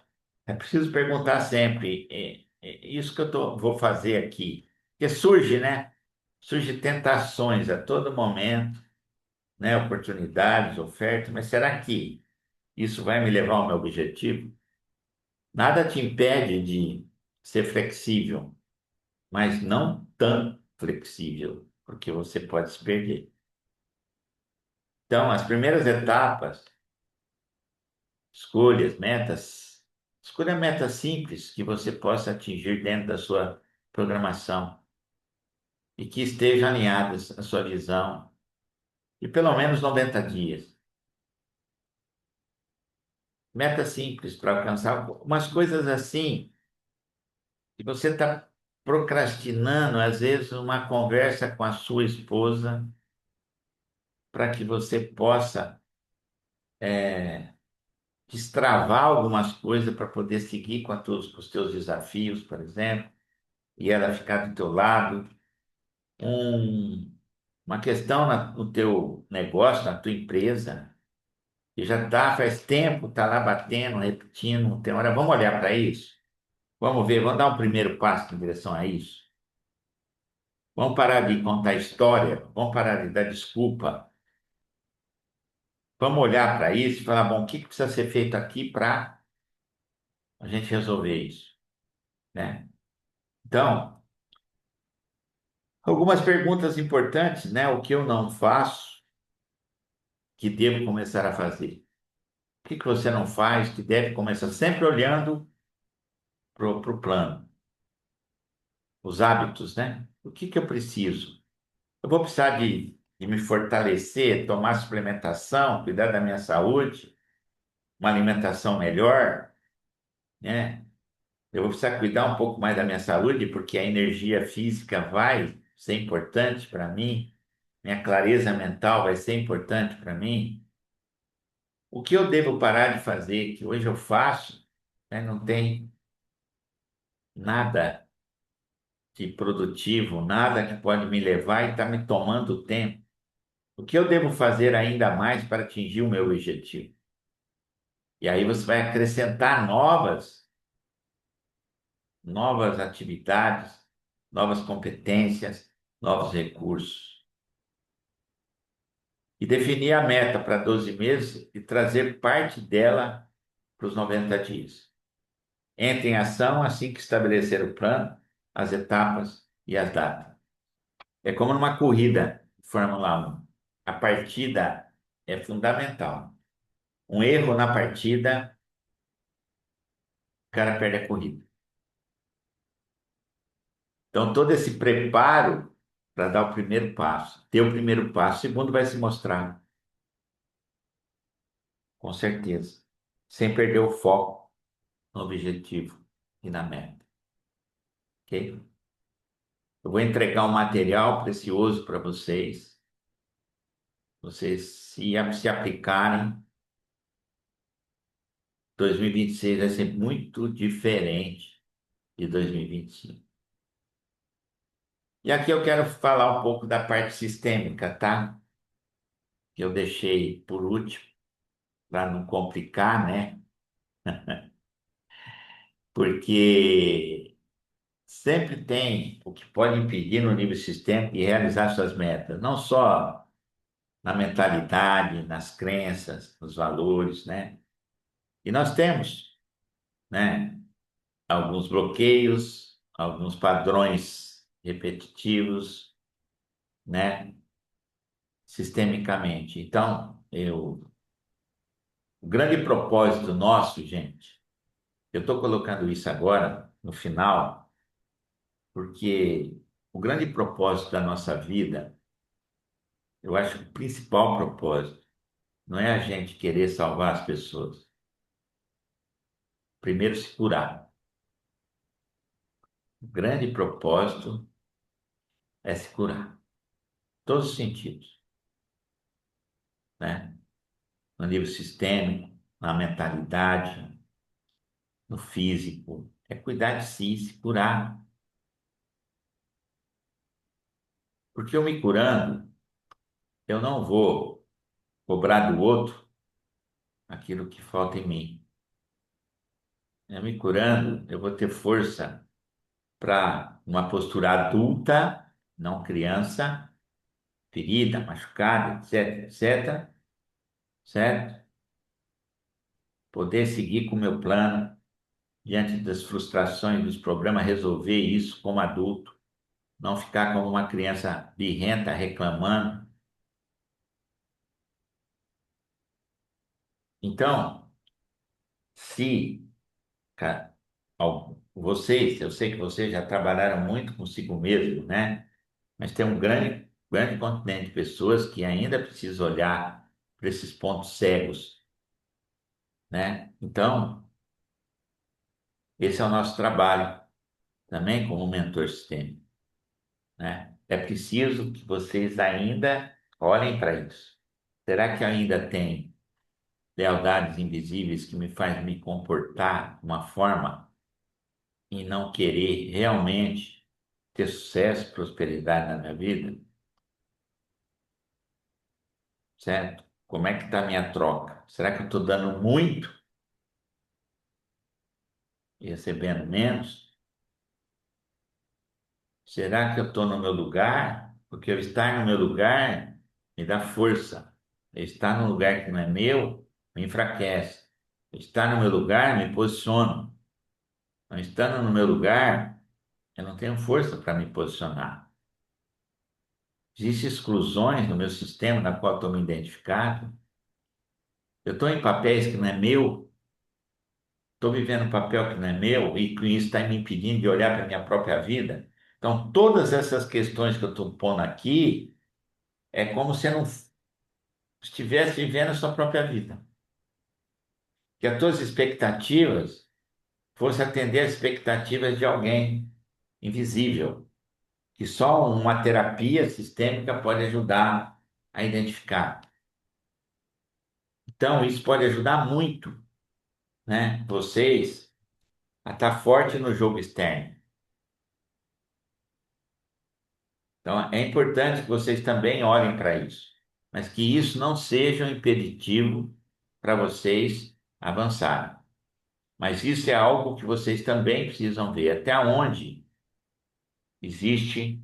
é preciso perguntar sempre, isso que vou fazer aqui, porque surge, né? Surge tentações a todo momento, né? Oportunidades, ofertas, mas será que isso vai me levar ao meu objetivo? Nada te impede de ser flexível, mas não tão flexível, porque você pode se perder. Então, as primeiras etapas, escolhas, metas, escolha metas simples que você possa atingir dentro da sua programação e que estejam alinhadas à sua visão, e pelo menos 90 dias. Metas simples para alcançar umas coisas assim, que você está procrastinando, às vezes, uma conversa com a sua esposa para que você possa destravar algumas coisas para poder seguir com os teus desafios, por exemplo, e ela ficar do teu lado. Um, uma questão no teu negócio, na tua empresa, que já está faz tempo, está lá batendo, repetindo, não tem hora. Vamos olhar para isso? Vamos ver, vamos dar um primeiro passo em direção a isso? Vamos parar de contar história, vamos parar de dar desculpa, vamos olhar para isso e falar, bom, o que que precisa ser feito aqui para a gente resolver isso, né? Então, algumas perguntas importantes, né? O que eu não faço que devo começar a fazer? O que que você não faz que deve começar sempre olhando para o plano? Os hábitos, né? O que que eu preciso? Eu vou precisar de me fortalecer, tomar suplementação, cuidar da minha saúde, uma alimentação melhor, né? Eu vou precisar cuidar um pouco mais da minha saúde, porque a energia física vai ser importante para mim, minha clareza mental vai ser importante para mim. O que eu devo parar de fazer, que hoje eu faço, né, não tem nada de produtivo, nada que pode me levar e está me tomando tempo. O que eu devo fazer ainda mais para atingir o meu objetivo? E aí você vai acrescentar novas atividades, novas competências, novos recursos. E definir a meta para 12 meses e trazer parte dela para os 90 dias. Entre em ação assim que estabelecer o plano, as etapas e as datas. É como numa corrida de Fórmula 1. A partida é fundamental. Um erro na partida, o cara perde a corrida. Então, todo esse preparo para dar o primeiro passo, ter o primeiro passo, o segundo vai se mostrar, com certeza, sem perder o foco no objetivo e na meta, ok? Eu vou entregar um material precioso para vocês se aplicarem. 2026 vai ser muito diferente de 2025. E aqui eu quero falar um pouco da parte sistêmica, tá? Que eu deixei por último, para não complicar, né? Porque sempre tem o que pode impedir no nível sistêmico de realizar suas metas, não só na mentalidade, nas crenças, nos valores, né? E nós temos, né, alguns bloqueios, alguns padrões repetitivos, né, sistemicamente. Então, o grande propósito nosso, gente, eu estou colocando isso agora no final, porque o grande propósito da nossa vida, eu acho que o principal propósito não é a gente querer salvar as pessoas. Primeiro, se curar. O grande propósito é se curar. Todos os sentidos, né? No nível sistêmico, na mentalidade, no físico. É cuidar de si, se curar. Porque eu me curando, eu não vou cobrar do outro aquilo que falta em mim. Eu me curando, eu vou ter força para uma postura adulta, não criança, ferida, machucada, etc, etc, certo? Poder seguir com o meu plano diante das frustrações, dos problemas, resolver isso como adulto, não ficar como uma criança birrenta reclamando. Então, se vocês, eu sei que vocês já trabalharam muito consigo mesmo, né? Mas tem um grande continente de pessoas que ainda precisam olhar para esses pontos cegos, né? Então, esse é o nosso trabalho também como mentor sistêmico, né? É preciso que vocês ainda olhem para isso. Será que ainda tem lealdades invisíveis que me faz me comportar de uma forma e não querer realmente ter sucesso, prosperidade na minha vida, certo? Como é que está a minha troca? Será que eu estou dando muito e recebendo menos? Será que eu estou no meu lugar? Porque eu estar no meu lugar me dá força. Eu estar num lugar que não é meu me enfraquece. Eu estar no meu lugar me posiciono. Não estando no meu lugar, Eu não tenho força para me posicionar. Existem exclusões no meu sistema na qual estou me identificado. Eu estou em papéis que não é meu, estou vivendo um papel que não é meu e com isso está me impedindo de olhar para a minha própria vida. Então, todas essas questões que eu estou pondo aqui é como se eu não estivesse vivendo a sua própria vida. Que as tuas expectativas fossem atender às expectativas de alguém invisível, que só uma terapia sistêmica pode ajudar a identificar. Então, isso pode ajudar muito, né, vocês a estar forte no jogo externo. Então, é importante que vocês também olhem para isso, mas que isso não seja um impeditivo para vocês avançarem. Mas isso é algo que vocês também precisam ver, até onde existe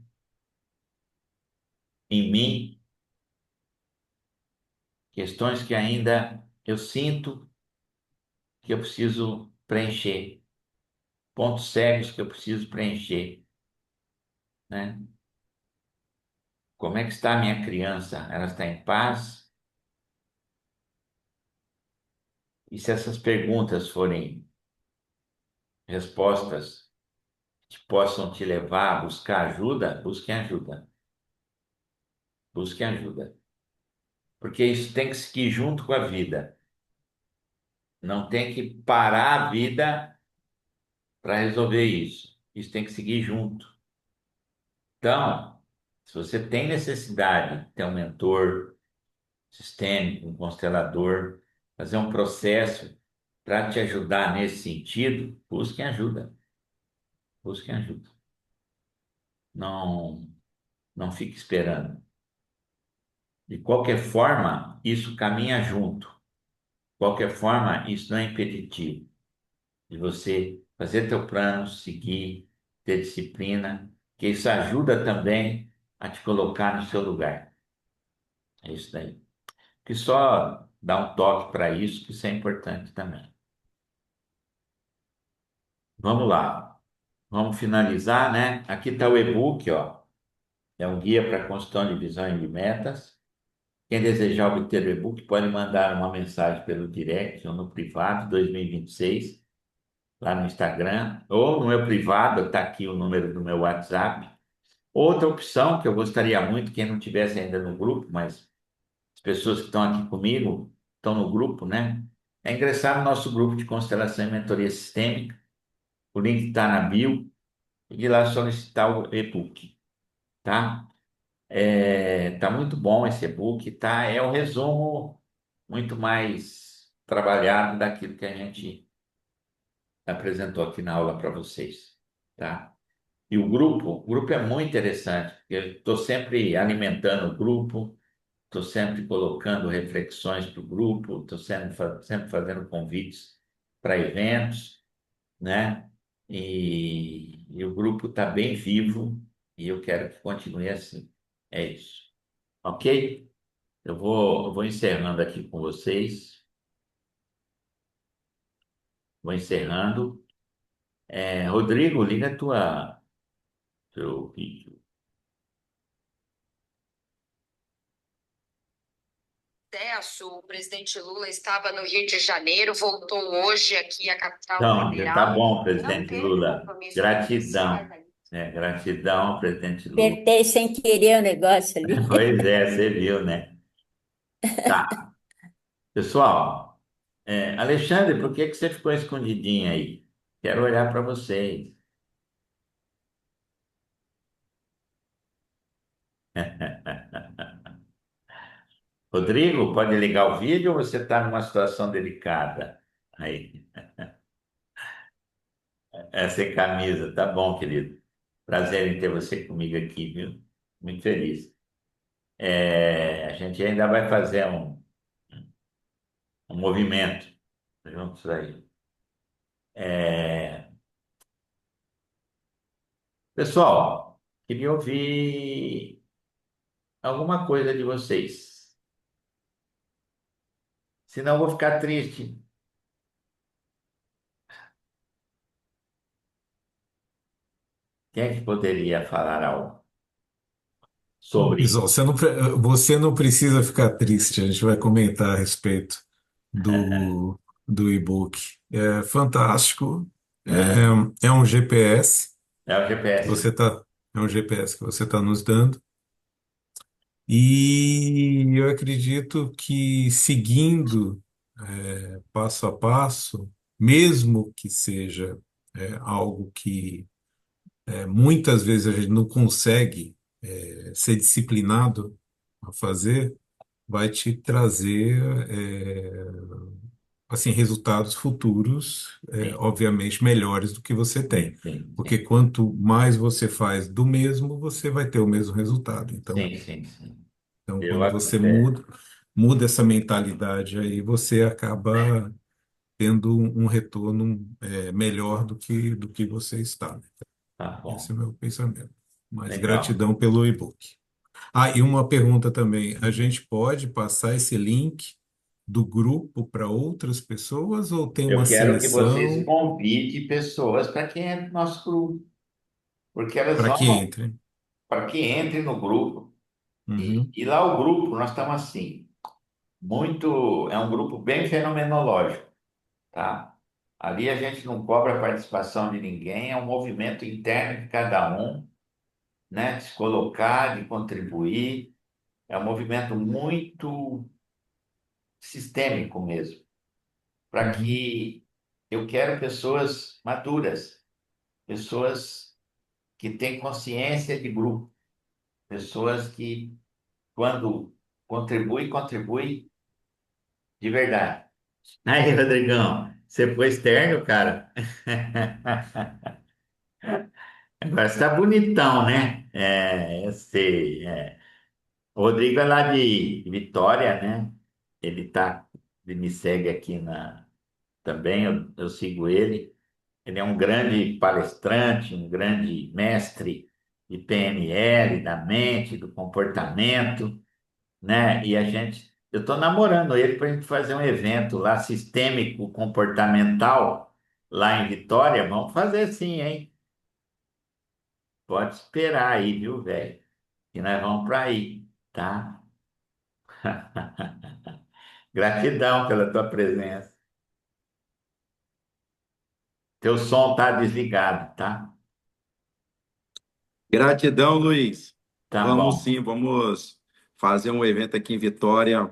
em mim questões que ainda eu sinto que eu preciso preencher, pontos cegos que eu preciso preencher, né? Como é que está a minha criança? Ela está em paz? E se essas perguntas forem respostas que possam te levar a buscar ajuda, busquem ajuda. Busquem ajuda. Porque isso tem que seguir junto com a vida. Não tem que parar a vida para resolver isso. Isso tem que seguir junto. Então, se você tem necessidade de ter um mentor sistêmico, um constelador, fazer um processo para te ajudar nesse sentido, busquem ajuda. Busquem ajuda. Não, não fique esperando. De qualquer forma, isso caminha junto. De qualquer forma, isso não é impeditivo de você fazer teu plano, seguir, ter disciplina, que isso ajuda também a te colocar no seu lugar. É isso daí. Que só dá um toque para isso, que isso é importante também. Vamos lá. Vamos finalizar, né? Aqui está o e-book, ó. É um guia para construção de visão e de metas. Quem desejar obter o e-book pode mandar uma mensagem pelo direct ou no privado 2026, lá no Instagram, ou no meu privado, está aqui o número do meu WhatsApp. Outra opção que eu gostaria muito, quem não tivesse ainda no grupo, mas as pessoas que estão aqui comigo estão no grupo, né? É ingressar no nosso grupo de constelação e mentoria sistêmica. O link está na bio e de lá solicitar o e-book, tá? Tá muito bom esse e-book, tá? É um resumo muito mais trabalhado daquilo que a gente apresentou aqui na aula para vocês, tá? E o grupo é muito interessante, porque eu estou sempre alimentando o grupo, estou sempre colocando reflexões para o grupo, estou sempre fazendo convites para eventos, né? E o grupo está bem vivo e eu quero que continue assim. É isso. Ok? Eu vou encerrando aqui com vocês. Vou encerrando. Rodrigo, liga teu vídeo. O presidente Lula estava no Rio de Janeiro, voltou hoje aqui à capital Então, já tá federal. bom, Não presidente teve Lula. compromisso oficiais Gratidão. ainda. Gratidão, presidente Lula. Apertei sem querer o negócio ali. Pois é, você viu, né? Tá. Pessoal, Alexandre, por que que você ficou escondidinho aí? Quero olhar para vocês. Rodrigo, pode ligar o vídeo ou você está numa situação delicada? Aí, sem camisa, tá bom, querido. Prazer em ter você comigo aqui, viu? Muito feliz. A gente ainda vai fazer um movimento juntos aí. É, Pessoal, queria ouvir alguma coisa de vocês. Senão eu vou ficar triste. Quem é que poderia falar algo sobre Isol, isso? você não precisa ficar triste, a gente vai comentar a respeito do, do e-book. É fantástico, Né? é um GPS É o que GPS. é um GPS que você está nos dando, e eu acredito que seguindo passo a passo, mesmo que seja algo que muitas vezes a gente não consegue ser disciplinado a fazer, vai te trazer assim resultados futuros, Sim, obviamente melhores do que você tem, sim, sim, porque sim. quanto mais você faz do mesmo, você vai ter o mesmo resultado. Sim, sim, sim. Então, Eu quando você até. muda essa mentalidade aí, você acaba tendo um retorno melhor do que você está. Tá Esse bom. é o meu pensamento. Mas Legal. gratidão pelo e-book. Ah, e uma pergunta também. A Uhum. gente pode passar esse link do grupo para outras pessoas ou tem Eu uma quero que vocês seleção convidem pessoas para quem é do nosso grupo, porque elas para que vão, entre? para que entre no grupo. Uhum, E lá o grupo, nós estamos assim, é um grupo bem fenomenológico, tá? Ali a gente não cobra a participação de ninguém, é um movimento interno de cada um, né? De se colocar, de contribuir. É um movimento muito sistêmico mesmo, para uhum, que eu quero pessoas maduras, pessoas que têm consciência de grupo, pessoas que, quando contribuem de verdade. Aí, Rodrigão, você foi externo, cara? Agora você tá bonitão, né? Eu sei. O Rodrigo é lá de Vitória, né? Ele me segue aqui também, eu sigo ele. Ele é um grande palestrante, um grande mestre de PNL, da mente, do comportamento, né? Eu estou namorando ele para a gente fazer um evento lá, sistêmico comportamental, lá em Vitória. Vamos fazer sim, hein? Pode esperar aí, viu, velho? Que nós vamos para aí, tá? Gratidão pela tua presença. Teu som tá desligado, tá? Gratidão, Luiz. Tá Vamos bom. sim, vamos fazer um evento aqui em Vitória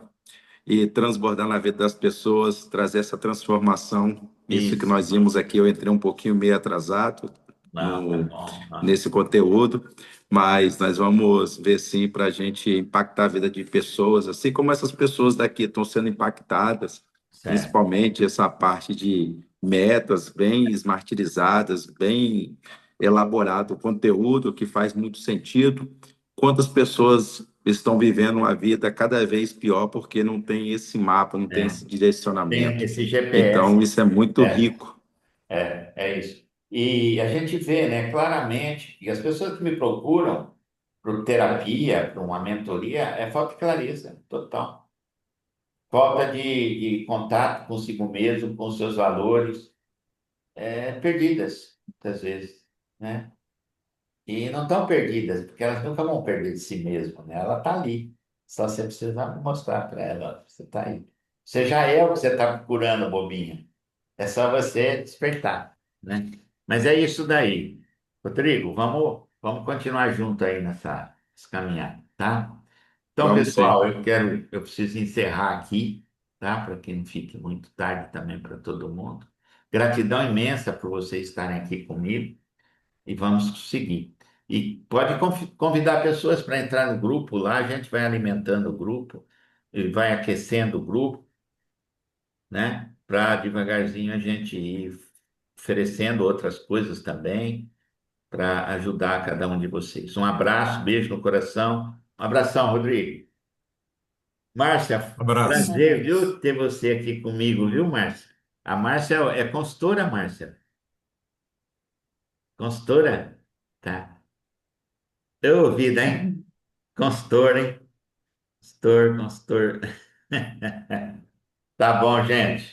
e transbordar na vida das pessoas, trazer essa transformação. Isso que Isso. nós vimos aqui, eu entrei um pouquinho meio atrasado Não, tá no, bom. Não. nesse conteúdo, mas nós vamos ver sim para a gente impactar a vida de pessoas, assim como essas pessoas daqui estão sendo impactadas, Certo. principalmente essa parte de metas bem esmartirizadas, bem elaborado o conteúdo que faz muito sentido. Quantas pessoas estão vivendo uma vida cada vez pior porque não tem esse mapa, não tem É. esse Tem direcionamento. esse GPS. Então, isso é muito É. rico. É isso. E a gente vê, né, claramente que as pessoas que me procuram por terapia, por uma mentoria, é falta de clareza total. Falta de contato consigo mesmo, com os seus valores, perdidas, muitas vezes, né? E não estão perdidas, porque elas nunca vão perder de si mesmas, né? Ela está ali. Só você precisa mostrar para ela, você está aí. Você já é o que você está procurando, bobinha. É só você despertar, né? Mas é isso daí. Rodrigo, vamos continuar junto aí nessa caminhada, tá? Então, Vamos sim. pessoal, eu preciso encerrar aqui, tá? Para que não fique muito tarde também para todo mundo. Gratidão imensa por vocês estarem aqui comigo e vamos seguir. E pode convidar pessoas para entrar no grupo lá, a gente vai alimentando o grupo e vai aquecendo o grupo, né? Para devagarzinho a gente ir oferecendo outras coisas também para ajudar cada um de vocês. Um abraço, beijo no coração. Um abração, Rodrigo. Márcia, abraço. prazer, viu, ter você aqui comigo, viu, Márcia? A Márcia é consultora, Márcia. Consultora? Tá. Eu ouvido, hein? Consultora, hein? Consultor. Tá bom, gente.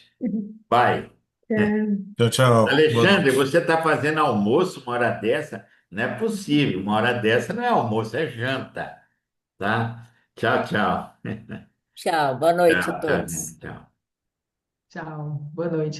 Vai. Tá. Tchau, tchau. Boa Alexandre, noite. você está fazendo almoço uma hora dessa? Não é possível. Uma hora dessa não é almoço, é janta, tá? Tchau, tchau. Tchau, boa noite a Tchau, tchau, todos. gente. Tchau. Tchau, boa noite.